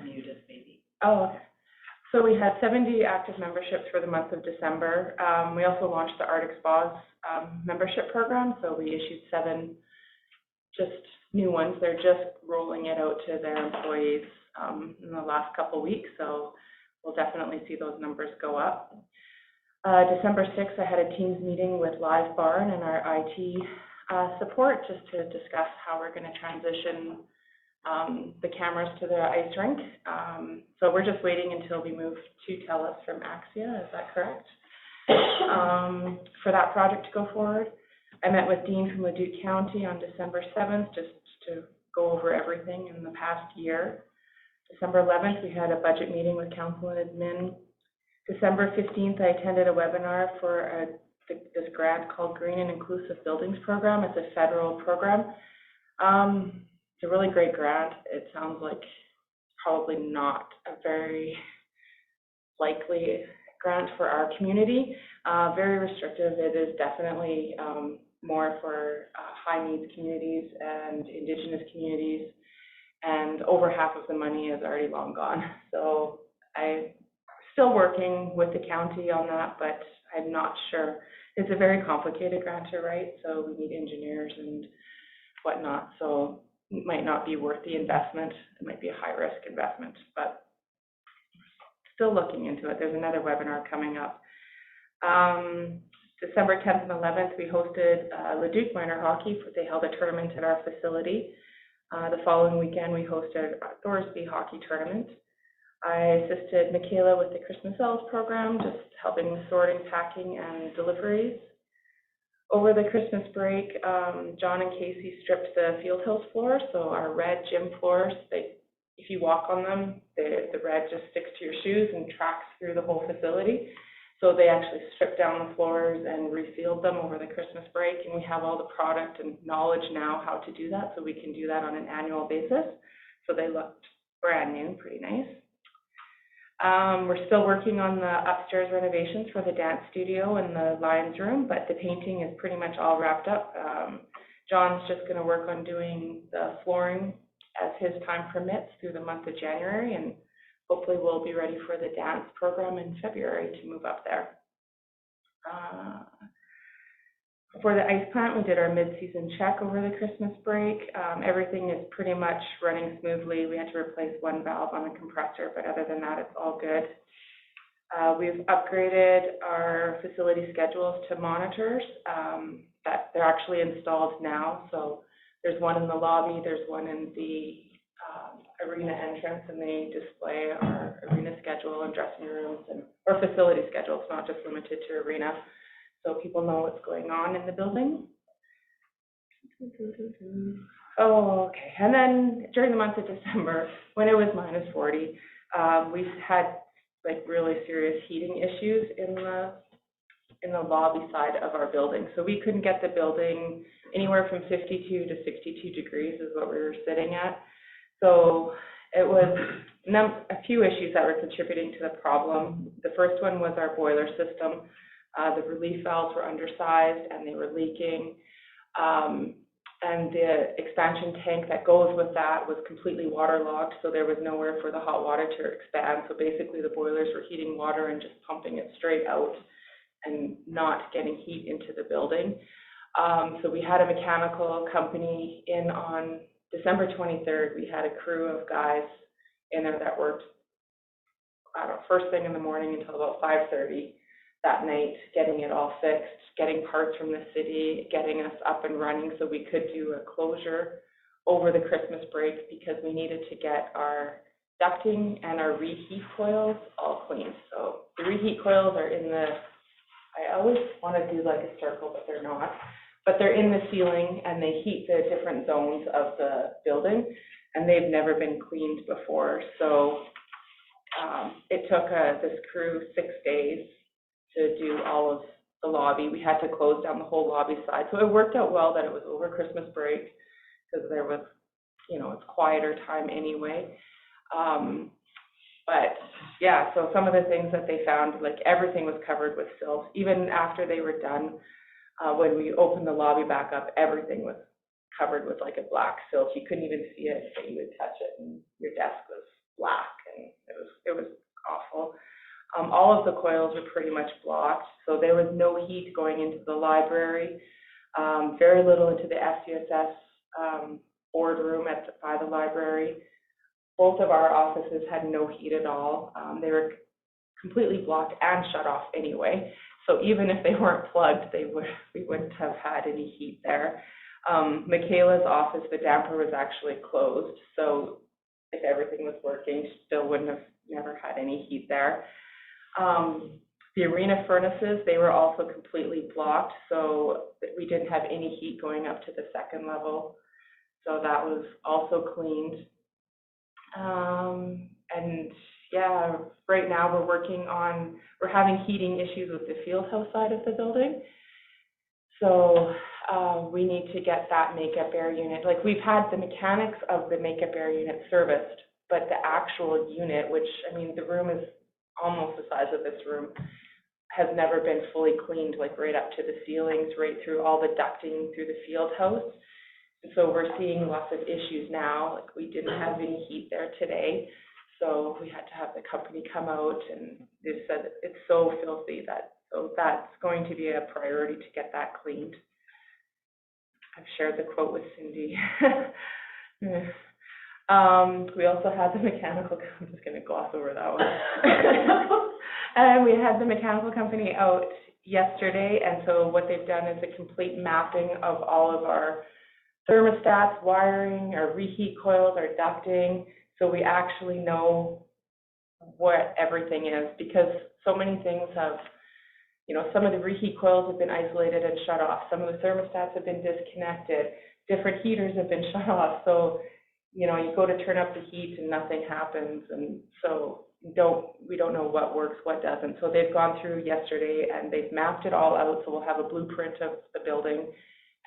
Muted, maybe. Oh, okay. So we had 70 active memberships for the month of December. We also launched the Arctic Spas membership program, so we issued 7 just new ones. They're just rolling it out to their employees in the last couple weeks, so we'll definitely see those numbers go up. December 6th, I had a Teams meeting with Live Barn and our IT support just to discuss how we're going to transition the cameras to the ice rink. So we're just waiting until we move to TELUS from Axia, is that correct? For that project to go forward. I met with Dean from Leduc County on December 7th just to go over everything in the past year. December 11th, we had a budget meeting with council and admin. December 15th, I attended a webinar for this grant called Green and Inclusive Buildings Program. It's a federal program. It's a really great grant. It sounds like probably not a very likely grant for our community. Very restrictive. It is definitely more for high needs communities and Indigenous communities, and over half of the money is already long gone. So I'm still working with the county on that, but I'm not sure. It's a very complicated grant to write, so we need engineers and whatnot. So it might not be worth the investment. It might be a high-risk investment, but still looking into it. There's another webinar coming up. December 10th and 11th, we hosted Leduc Minor Hockey. They held a tournament at our facility. The following weekend, we hosted a Thorsby hockey tournament. I assisted Michaela with the Christmas Elves program, just helping with sorting, packing, and deliveries. Over the Christmas break, John and Casey stripped the field house floors, so our red gym floors, if you walk on them, the red just sticks to your shoes and tracks through the whole facility. So they actually stripped down the floors and resealed them over the Christmas break, and we have all the product and knowledge now how to do that, so we can do that on an annual basis. So they looked brand new, pretty nice. We're still working on the upstairs renovations for the dance studio and the Lions room, but the painting is pretty much all wrapped up. John's just going to work on doing the flooring as his time permits through the month of January, and hopefully we'll be ready for the dance program in February to move up there. For the ice plant, we did our mid-season check over the Christmas break. Everything is pretty much running smoothly. We had to replace one valve on the compressor, but other than that, it's all good. We've upgraded our facility schedules to monitors. That they're actually installed now. So there's one in the lobby, there's one in the arena entrance, and they display our arena schedule and dressing rooms and or facility schedule. It's not just limited to arena. So people know what's going on in the building. Oh, okay. And then during the month of December, when it was -40, we had like really serious heating issues in the lobby side of our building. So we couldn't get the building anywhere from 52 to 62 degrees is what we were sitting at. So it was a few issues that were contributing to the problem. The first one was our boiler system. The relief valves were undersized and they were leaking. And the expansion tank that goes with that was completely waterlogged, so there was nowhere for the hot water to expand. So basically the boilers were heating water and just pumping it straight out and not getting heat into the building. So we had a mechanical company in on December 23rd. We had a crew of guys in there that worked, first thing in the morning until about 5:30 that night, getting it all fixed, getting parts from the city, getting us up and running so we could do a closure over the Christmas break because we needed to get our ducting and our reheat coils all cleaned. So the reheat coils are in the, I always want to do like a circle, but they're not. But they're in the ceiling and they heat the different zones of the building. and they've never been cleaned before. So it took this crew 6 days to do all of the lobby. We had to close down the whole lobby side. So it worked out well that it was over Christmas break, because there was, it's quieter time anyway. But yeah, so some of the things that they found, like everything was covered with silt. Even after they were done, when we opened the lobby back up, everything was covered with like a black silt. You couldn't even see it, but you would touch it and your desk was black, and it was awful. All of the coils were pretty much blocked, so there was no heat going into the library, very little into the FCSS boardroom by the library. Both of our offices had no heat at all. They were completely blocked and shut off anyway. So even if they weren't plugged, we wouldn't have had any heat there. Michaela's office, the damper was actually closed. So if everything was working, she still wouldn't have never had any heat there. The arena furnaces, they were also completely blocked. So we didn't have any heat going up to the second level. So that was also cleaned. And yeah, right now we're having heating issues with the field house side of the building. So we need to get that makeup air unit. Like, we've had the mechanics of the makeup air unit serviced, but the actual unit, which, I mean, the room is almost the size of this room, has never been fully cleaned, like right up to the ceilings, right through all the ducting through the field house. So we're seeing lots of issues now. Like, we didn't have any heat there today, so we had to have the company come out, and they said it's so filthy so that's going to be a priority to get that cleaned. I've shared the quote with Cindy. We also had the mechanical, I'm just going to gloss over that one. And we had the mechanical company out yesterday, and so what they've done is a complete mapping of all of our thermostats, wiring, our reheat coils, our ducting, so we actually know what everything is, because so many things have, some of the reheat coils have been isolated and shut off, some of the thermostats have been disconnected, different heaters have been shut off, so, you go to turn up the heat and nothing happens, and so we don't know what works, what doesn't. So they've gone through yesterday and they've mapped it all out, so we'll have a blueprint of the building.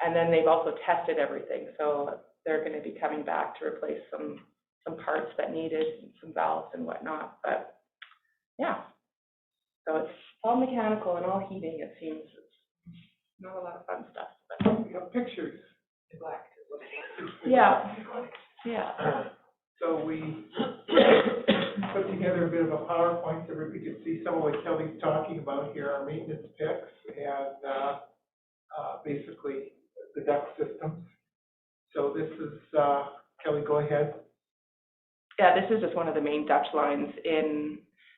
And then they've also tested everything, so they're going to be coming back to replace some parts that needed, some valves and whatnot. But yeah, so it's all mechanical and all heating. It seems it's not a lot of fun stuff. But We have pictures. yeah. So we put together a bit of a PowerPoint so everybody could see some of what Kelly's talking about here, our maintenance picks, and basically the duct systems. So this is, Kelly, go ahead. Yeah, this is just one of the main duct lines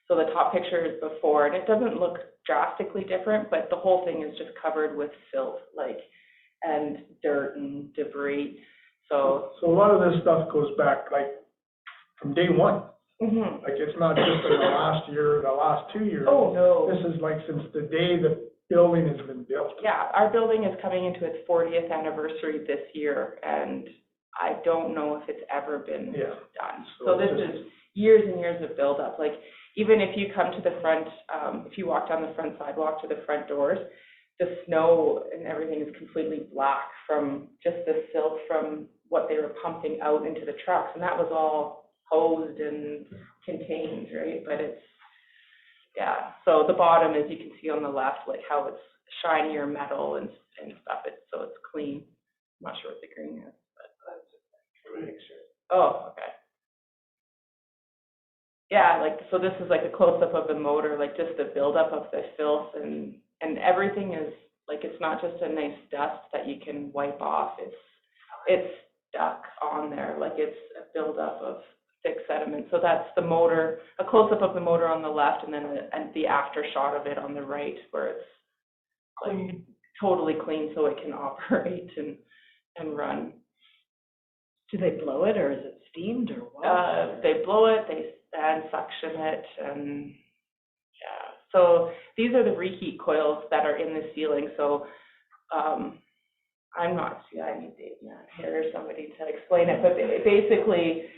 so the top picture is before, and it doesn't look drastically different, but the whole thing is just covered with silt, and dirt and debris. So a lot of this stuff goes back, from day one. Mm-hmm. It's not just in the last year, the last 2 years. Oh, no. This is since the day the building has been built. Yeah, our building is coming into its 40th anniversary this year, and I don't know if it's ever been done. So this is years and years of buildup. Even if you come to the front, if you walk down the front sidewalk to the front doors, the snow and everything is completely black from just the silt from what they were pumping out into the trucks, and that was all hosed and contained, right? But so the bottom, as you can see on the left, how it's shinier metal and stuff, so it's clean. I'm not sure what the green is, but oh, okay. Yeah, so this is a close-up of the motor, just the buildup of the filth, and everything is, it's not just a nice dust that you can wipe off, it's stuck on there, it's a buildup of thick sediment. So that's the motor, a close-up of the motor on the left, and then the after shot of it on the right, where it's totally clean so it can operate and run. Do they blow it, or is it steamed, or what? They blow it, and suction it, and so these are the reheat coils that are in the ceiling. So I'm not, see, I need Dave here or somebody to explain it, but basically,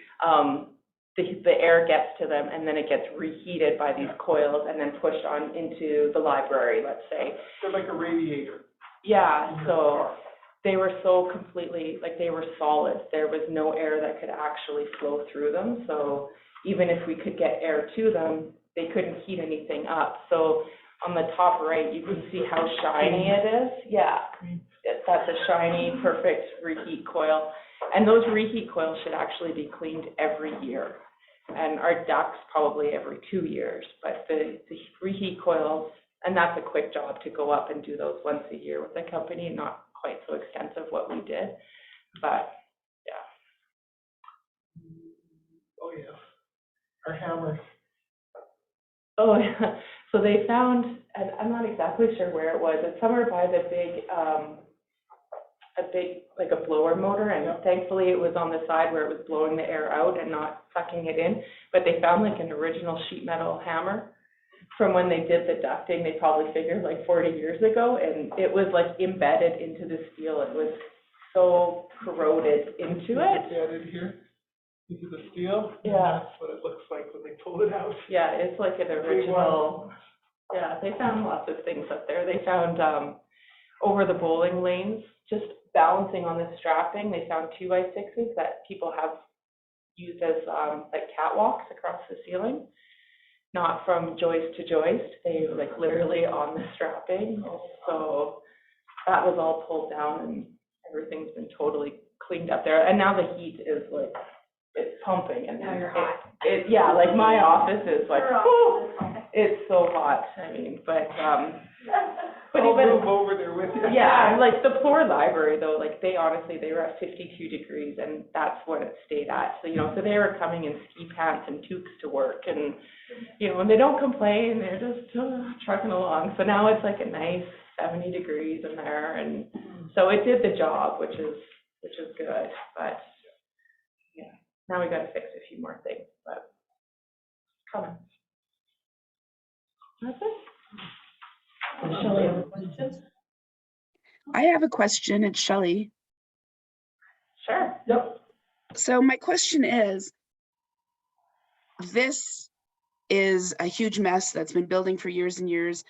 the air gets to them and then it gets reheated by these coils and then pushed on into the library, let's say. They're like a radiator. Yeah, in your so car. they were so completely, like they were solid. There was no air that could actually flow through them. So even if we could get air to them, they couldn't heat anything up. So on the top right, you can see how shiny it is. Yeah, that's a shiny, perfect reheat coil. And those reheat coils should actually be cleaned every year. And our ducts probably every 2 years. But the reheat coils, and that's a quick job to go up and do those once a year with the company, not quite so extensive what we did. But, yeah. Oh, yeah. Our hammers. Oh, yeah. So they found, and I'm not exactly sure where it was, it's somewhere by the big, like a blower motor, and thankfully it was on the side where it was blowing the air out and not sucking it in. But they found like an original sheet metal hammer from when they did the ducting. They probably figured like 40 years ago, and it was like embedded into the steel. It was so corroded into it. Embedded here into the steel. Yeah. And that's what it looks like when they pulled it out. Yeah, it's like an original. Yeah, they found lots of things up there. They found over the bowling lanes, just balancing on the strapping, they found 2x6s that people have used as like catwalks across the ceiling, not from joist to joist. They were like literally on the strapping. So that was all pulled down and everything's been totally cleaned up there. And now the heat is like, it's pumping. And Now you're hot. Yeah, like my office is like, whew, it's so hot. I mean, but I'll even, move over there with you. yeah, like the poor library though, like they honestly, they were at 52 degrees and that's what it stayed at. So, you know, so they were coming in ski pants and toques to work and, you know, and they don't complain, they're just trucking along. So now it's like a nice 70 degrees in there, and so it did the job, which is good, but yeah, now we got to fix a few more things, but coming. That's it. Does Shelley have a question? I have a question. It's Shelley. Sure. Yep. So my question is, this is a huge mess that's been building for years and years,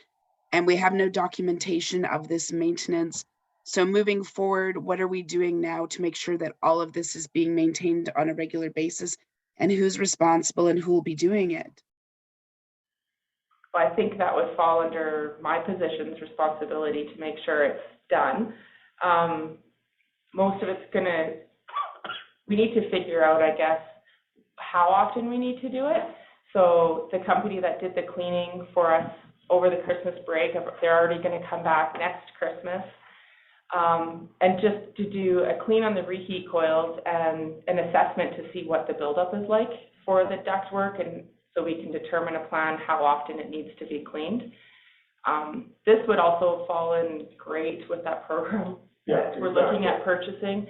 and we have no documentation of this maintenance. So moving forward, what are we doing now to make sure that all of this is being maintained on a regular basis, and who's responsible and who will be doing it? Well, I think that would fall under my position's responsibility to make sure it's done. Most of it's we need to figure out, I guess, how often we need to do it. So the company that did the cleaning for us over the Christmas break, they're already going to come back next Christmas. And just to do a clean on the reheat coils and an assessment to see what the buildup is like for the ductwork, and so we can determine a plan how often it needs to be cleaned. This would also fall in great with that program that we're looking at purchasing.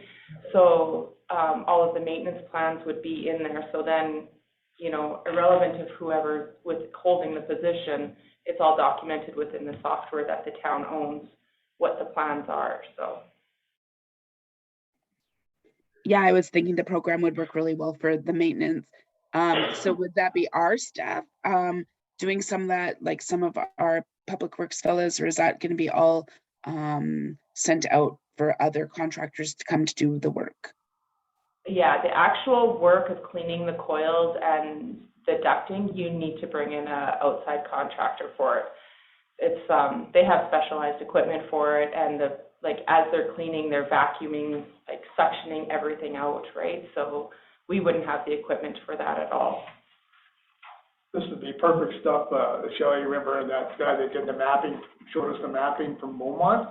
So all of the maintenance plans would be in there. So then, you know, irrelevant of whoever with holding the position, it's all documented within the software that the town owns, what the plans are, so. Yeah, I was thinking the program would work really well for the maintenance. So would that be our staff doing some of that, like some of our public works fellows, or is that going to be all sent out for other contractors to come to do the work? Yeah, the actual work of cleaning the coils and the ducting, you need to bring in an outside contractor for it. It's they have specialized equipment for it, and as they're cleaning, they're vacuuming, like suctioning everything out, right? So we wouldn't have the equipment for that at all. This would be perfect stuff, Shelley, remember that guy that did the mapping, showed us the mapping from Beaumont?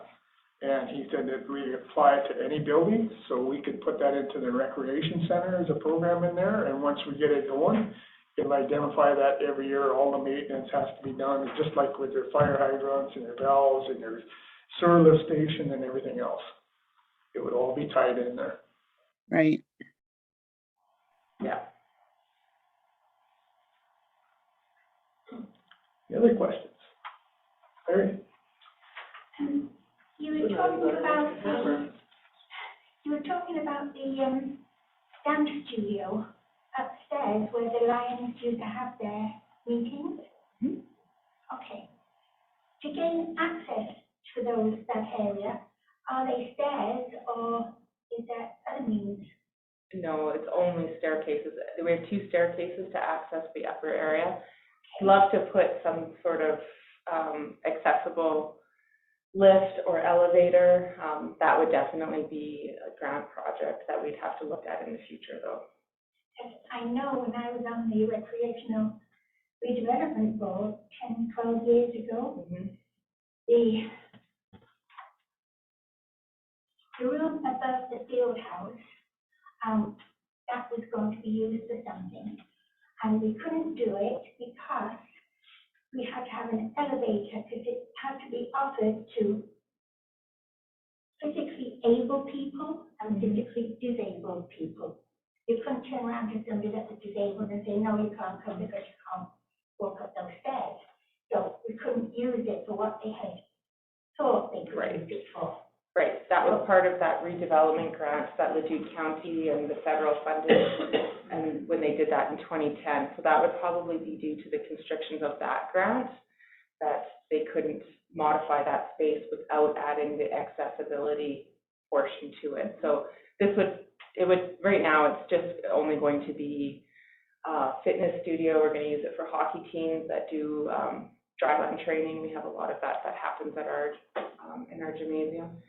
And he said that we apply it to any building, so we could put that into the recreation center as a program in there, and once we get it going, it'll identify that every year, all the maintenance has to be done, just like with their fire hydrants and their valves and their sewer lift station and everything else. It would all be tied in there. Right. Yeah. Any other questions? Larry? You were talking about talking about the, dance studio upstairs where the Lions used to have their meetings? Okay. To gain access to that area, are they stairs or is there other means? No, it's only staircases. We have 2 staircases to access the upper area. Love to put some sort of accessible lift or elevator. That would definitely be a grant project that we'd have to look at in the future, though. Yes, I know when I was on the recreational redevelopment board 10, 12 years ago, the room above the field house, that was going to be used for something. And we couldn't do it because we had to have an elevator because it had to be offered to physically able people and physically disabled people. You couldn't turn around to somebody that was disabled and say, no, you can't come because you can't walk up those stairs. So we couldn't use it for what they had thought they could use it for. Right, that was part of that redevelopment grant that Leduc County and the federal funded, and when they did that in 2010. So that would probably be due to the constrictions of that grant, that they couldn't modify that space without adding the accessibility portion to it. So right now, it's just only going to be a fitness studio. We're going to use it for hockey teams that do dryland training. We have a lot of that happens at in our gymnasium.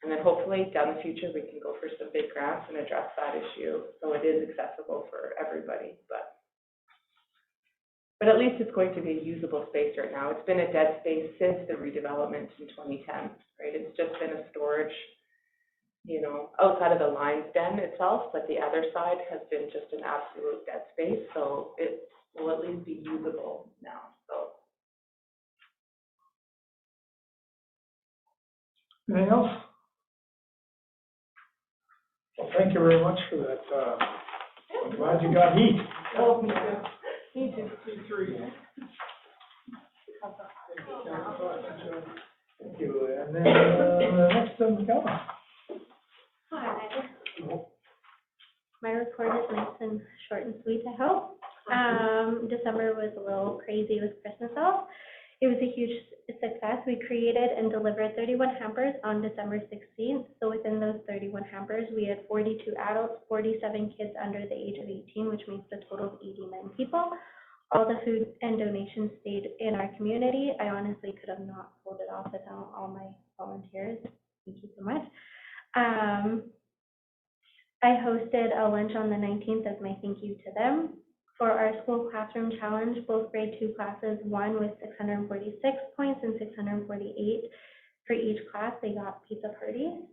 And then hopefully down the future, we can go for some big grants and address that issue so it is accessible for everybody. But at least it's going to be a usable space right now. It's been a dead space since the redevelopment in 2010, right? It's just been a storage, outside of the Lions Den itself, but the other side has been just an absolute dead space. So it will at least be usable now. So. Anything else? Well, thank you very much for that. I'm glad you got heat. Oh, me too. Me too. Thank you. And then the next one, go. Hi. My report is nice and short and sweet, I hope. December was a little crazy with Christmas off. It was a huge success. We created and delivered 31 hampers on December 16th. So within those 31 hampers, we had 42 adults, 47 kids under the age of 18, which makes a total of 89 people. All the food and donations stayed in our community. I honestly could have not pulled it off without all my volunteers. Thank you so much. I hosted a lunch on the 19th as my thank you to them. For our school classroom challenge, both grade 2 classes won with 646 points and 648 for each class. They got pizza parties.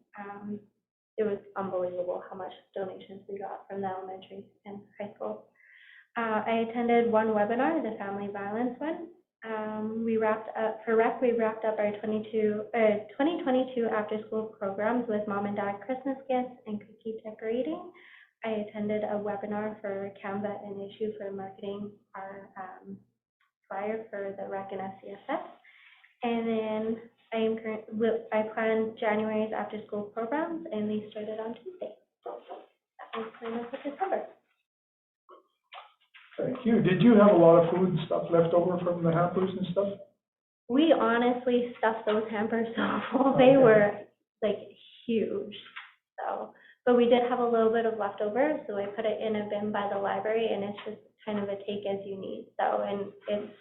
It was unbelievable how much donations we got from the elementary and high school. I attended one webinar, the family violence one. We wrapped up our 2022 after school programs with mom and dad Christmas gifts and cookie decorating. I attended a webinar for Canva and issue for marketing our flyer for the REC and SCSS. And then I planned January's after school programs and they started on Tuesday. That was my month of December. Thank you. Did you have a lot of food and stuff left over from the hampers and stuff? We honestly stuffed those hampers so full. They were like huge. But we did have a little bit of leftover, so I put it in a bin by the library, and it's just kind of a take as you need. So, and it's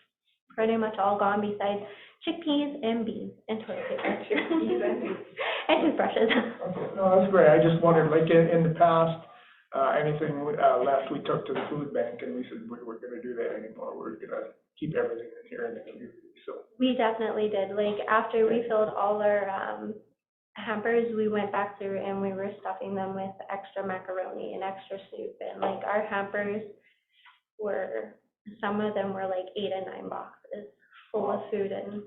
pretty much all gone besides chickpeas and beans and toilet paper. And toothbrushes. Okay, no, that's great. I just wondered, like in the past, anything left we took to the food bank, and we said we weren't going to do that anymore. We're going to keep everything in here in the community. So we definitely did. Like after we filled all our hampers, we went back through and we were stuffing them with extra macaroni and extra soup, and like our hampers were, some of them were like 8 and 9 boxes full of food and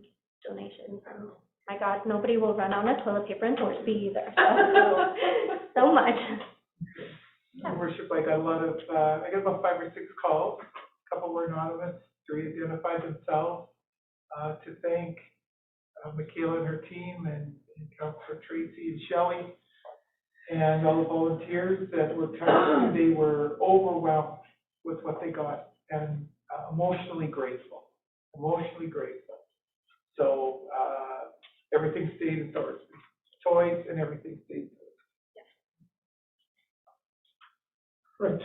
donations. And my God, nobody will run out of toilet paper in Thorsby either. So much. Your Worship, I got a lot of, I got about 5 or 6 calls. A couple were anonymous. 3 identified themselves to thank Michaela and her team and Councillor Tracy and Shelley. and all the volunteers that were coming, they were overwhelmed with what they got and emotionally grateful. So, everything stayed in Thorsby. Toys and everything stayed in Thorsby. Right.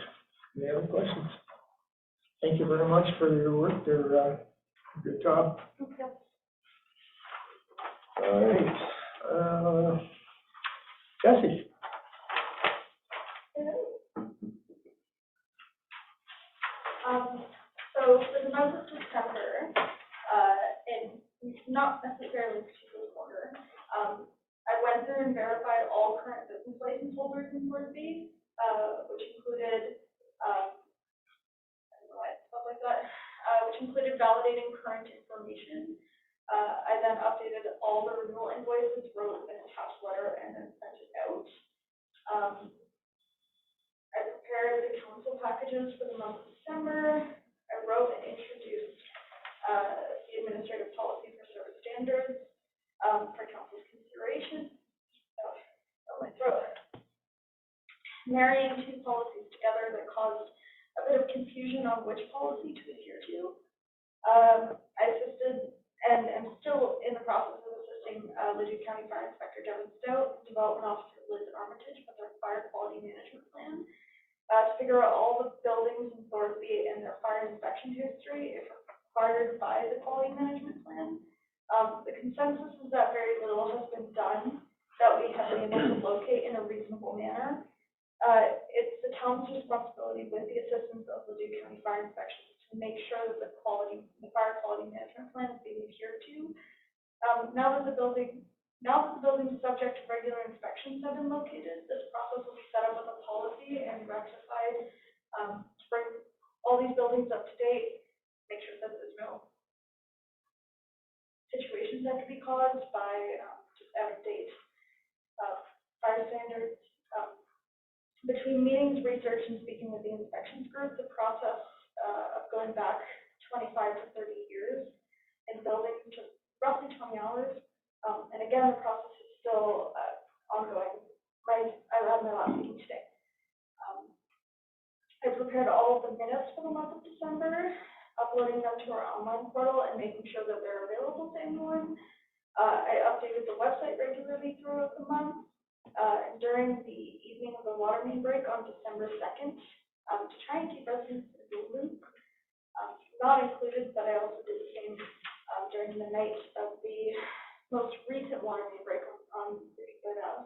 Any other questions? Thank you very much for your work there, good job. All right, Jesse? So for the month of September, and not necessarily in particular order, I went through and verified all current business license holders in Thorsby, which included, I don't know why it's spelled like that, which included validating current information. I then updated all the renewal invoices, wrote an attached letter, and then sent it out. I prepared the council packages for the month of December. I wrote and introduced the administrative policy for service standards for council's consideration. Oh, my throat. Marrying two policies together that caused a bit of confusion on which policy to adhere to. I assisted and am still in the process of assisting Leduc County Fire Inspector Devin Stout and Development Officer Liz Armitage with their fire quality management plan to figure out all the buildings in Thorsby and their fire inspection history if required by the quality management plan. The consensus is that very little has been done that we have been able to locate in a reasonable manner. It's the town's responsibility with the assistance of Leduc County Fire Inspections to make sure that the fire quality management plan is being adhered to. Now that the building is subject to regular inspections have been located, this process will be set up with a policy and rectified to bring all these buildings up to date, make sure that there's no situations that could be caused by just out of date fire standards. Between meetings, research, and speaking with the inspections group, the process of going back 25 to 30 years in buildings took roughly 20 hours. And again, the process is still ongoing. I had my last meeting today. I prepared all of the minutes for the month of December, uploading them to our online portal and making sure that they're available to anyone. I updated the website regularly throughout the month. During the evening of the water main break on December 2nd, to try and keep residents in the loop. Not included, but I also did the same during the night of the most recent water main break on 33rd Ave.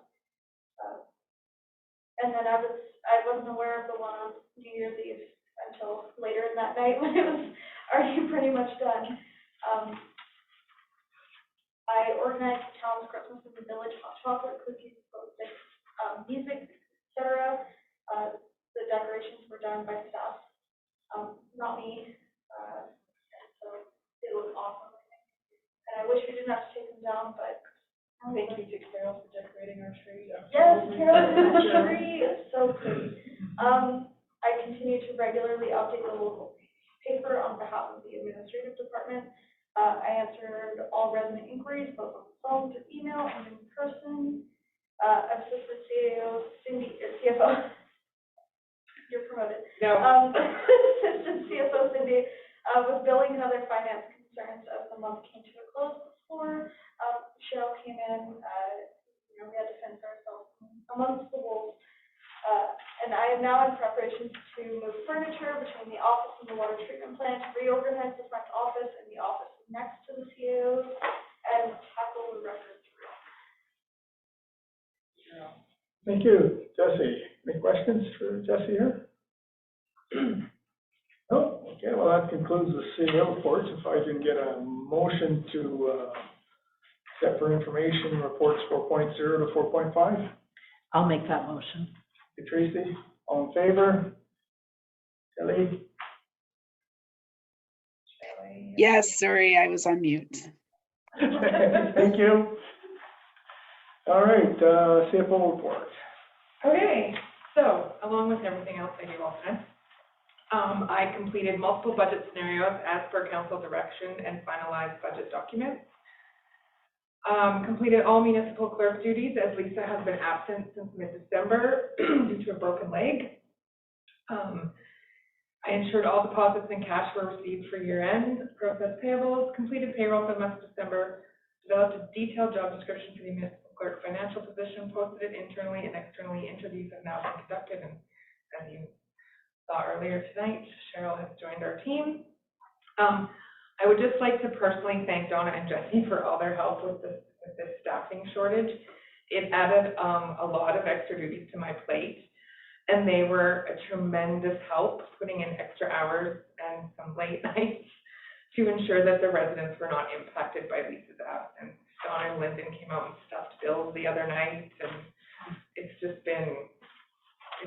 And then I wasn't aware of the one on New Year's Eve until later in that night when it was already pretty much done. I organized the town's Christmas in the village, hot chocolate, cookies, music, etc. The decorations were done by staff, not me. So it was awesome, I think. And I wish we didn't have to take them down, but Thank you to Carol for decorating our tree. yes, Carol, the tree is so pretty. I continue to regularly update the local paper on behalf of the administrative department. I answered all resident inquiries, both on the phone, through email, and in person. Assistant CFO, you're promoted. No. Assistant CFO Cindy with billing and other finance concerns as the month came to a close before. Cheryl came in, we had to fence ourselves amongst the wolves. And I am now in preparations to move furniture between the office and the water treatment plant, reorganize the front office and the office next to the CAOs, and tackle the records room. Thank you, Jesse. Any questions for Jesse here? No? Okay, well, that concludes the CEO reports. If I can get a motion to accept for information reports 4.0 to 4.5. I'll make that motion. Okay, Tracy, all in favor? Kelly? Yes, sorry, I was on mute. Thank you. All right, CFO report. Okay, so along with everything else I do all the time, I completed multiple budget scenarios as per council direction and finalized budget documents. Completed all municipal clerk duties as Lisa has been absent since mid-December due to a broken leg. I ensured all deposits and cash were received for year-end, processed payables, completed payroll for the month of December, developed a detailed job description for the municipal clerk financial position, posted it internally and externally. Interviews have now been conducted, and as you saw earlier tonight, Cheryl has joined our team. I would just like to personally thank Donna and Jesse for all their help with this staffing shortage. It added a lot of extra duties to my plate, and they were a tremendous help, putting in extra hours and some late nights to ensure that the residents were not impacted by Lisa's absence. Donna and Lyndon came out and stuffed bills the other night, and it's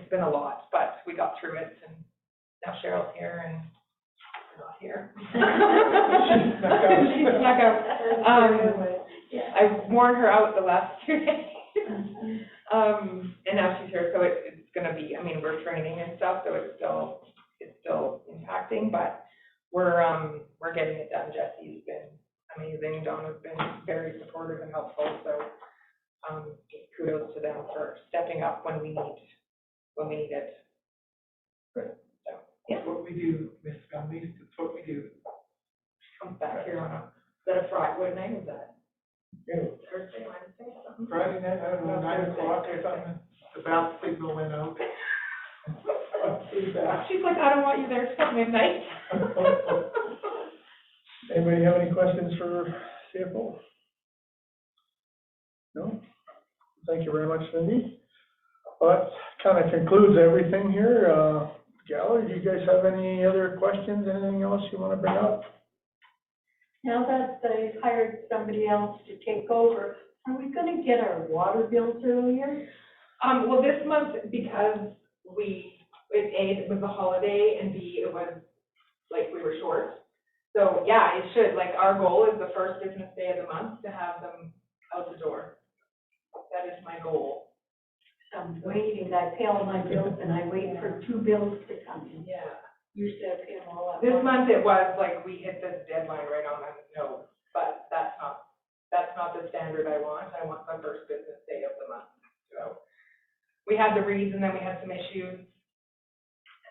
been a lot, but we got through it, and now Cheryl's here and we're not here. She snuck out. I worn her out the last 2 days. And now she's here, so it's gonna be, I mean, we're training and stuff, so it's still impacting, but we're getting it done. Jesse's been amazing. Donna's been very supportive and helpful, so just kudos to them for stepping up when we need it. Right. So, That's what we do, Miss Families, that's what we do. comes back here on is that a Friday, what night was that? Yeah. Thursday, Wednesday, something? Friday night, I don't know, 9 o'clock or something, the bounce signal went out. She's like, I don't want you there till midnight. Anybody have any questions for CFO? No? Thank you very much, Cindy. Well, that kind of concludes everything here. Gallery, do you guys have any other questions, anything else you want to bring up? Now that they hired somebody else to take over, are we gonna get our water bills earlier? Well, this month, because it was a holiday, and B, it was, like, we were short. So, yeah, it should, like, our goal is the first business day of the month to have them out the door. That is my goal. I'm waiting, I pay all my bills and I wait for 2 bills to come in. Yeah. Usually I pay them all at This once. month it was like we hit the deadline right on the nose, but that's not the standard I want. I want the first business day of the month. So we had the reads, and then we had some issues.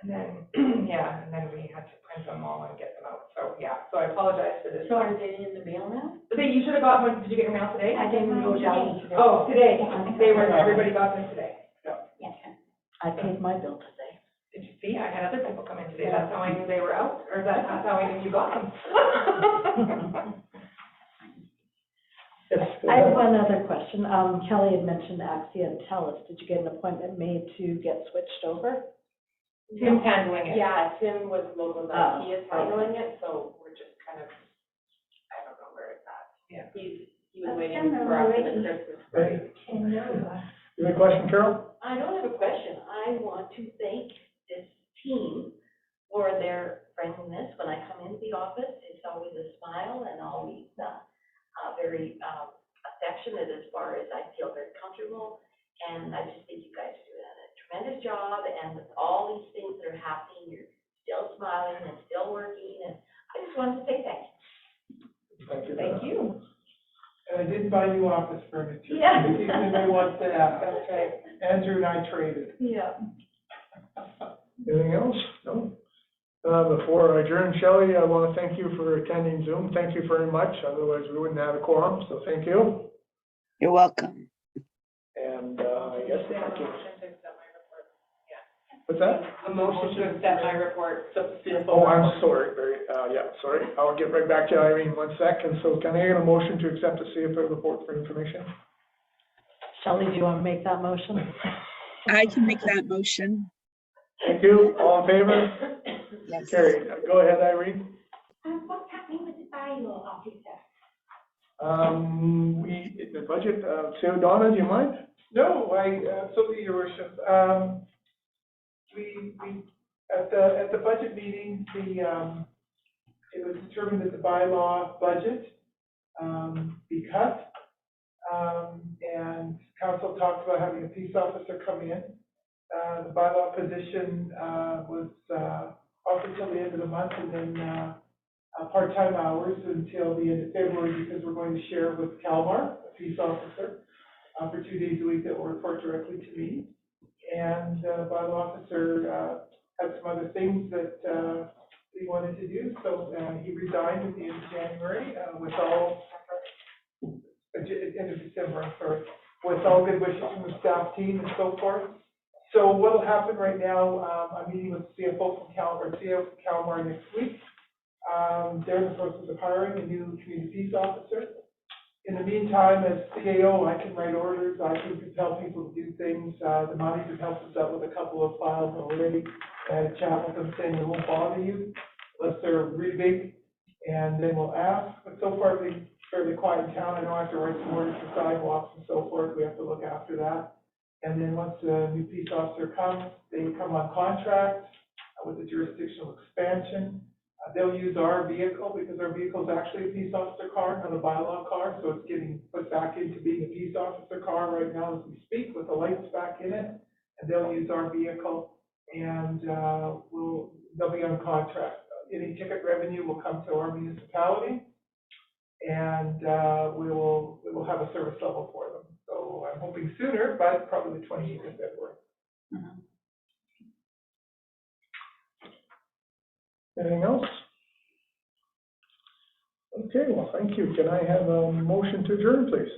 And then, yeah, and then we had to print them all and get them out. So, yeah, so I apologize for this. So are they in the mail now? You should have got one. Did you get your mail today? I didn't go down today. Oh, today. Everybody got them today. So, Yes. I paid my bill today. did you see? I had other people come in today. That's how I knew they were out, or that's how I knew you got them. Yes. I have one other question. Kelly had mentioned Axia and TELUS. Did you get an appointment made to get switched over? Tim's handling it. Yeah, Tim was local, Oh, he is handling it, so we're just kind of, I don't know where it's at. Yeah. He was That's waiting kind of for after the already- Christmas Right. break. You have a question, Carol? I don't have a question. I want to thank this team for their friendliness. When I come into the office, it's always a smile and always very affectionate as far as I feel very comfortable. And I just think you guys are doing a tremendous job, and with all these things that are happening, you're still smiling and still working, and I just wanted to say thank you. Thank you. Thank you. And I did buy you office furniture. Yeah. If anybody wants to ask. That's right. Andrew and I traded. Yeah. Anything else? No? Before I adjourn, Shelley, I want to thank you for attending Zoom. Thank you very much. Otherwise, we wouldn't have a quorum, so thank you. You're welcome. And I guess They have thank a you. motion to accept my report. What's that? A motion to accept my report. Oh, I'm sorry, sorry. I'll get right back to you, Irene, 1 second. So can I get a motion to accept the CFO report for information? Shelley, do you want to make that motion? I can make that motion. Thank you. All in favor? Yes. Carried. Go ahead, Irene. What's happening with the bylaw officer? The budget, so Donna, do you mind? No, absolutely, your worship. We, at the budget meeting, it was determined that the bylaw budget, be cut. And council talked about having a peace officer come in. The bylaw position, was offered till the end of the month, and then, part-time hours until the end of February, because we're going to share with Kalmar, a peace officer, for 2 days a week that will report directly to me. And the bylaw officer had some other things that he wanted to do, so he resigned at the end of January with all, end of December, I'm sorry, with all good wishes from the staff team and so forth. So what will happen right now, I'm meeting with CFO from CEO from Kalmar next week. They're in the process of hiring a new community peace officer. In the meantime, as CAO, I can write orders, I can compel people to do things. The money has helped us out with a couple of files already. I had a chat with them saying they won't bother you unless they're really big, and then we'll ask. But so far, they've been fairly quiet in town. I know I have to write some orders for sidewalks and so forth. We have to look after that. And then once the new peace officer comes, they come on contract with the jurisdictional expansion. They'll use our vehicle because our vehicle is actually a peace officer car, not a bylaw car. So it's getting put back into being a peace officer car right now as we speak, with the lights back in it. And they'll use our vehicle, and they'll be on contract. Any ticket revenue will come to our municipality, and we will have a service level for them. So I'm hoping sooner, but probably the 28th of February. Anything else? Okay, well, thank you. Can I have a motion to adjourn, please?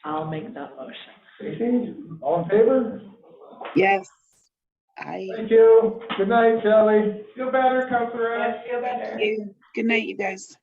I'll make that motion. Stacy, all in favor? Yes. Thank you. Good night, Kelly. Feel better, Councillor Ash? Feel better. Good night, you guys.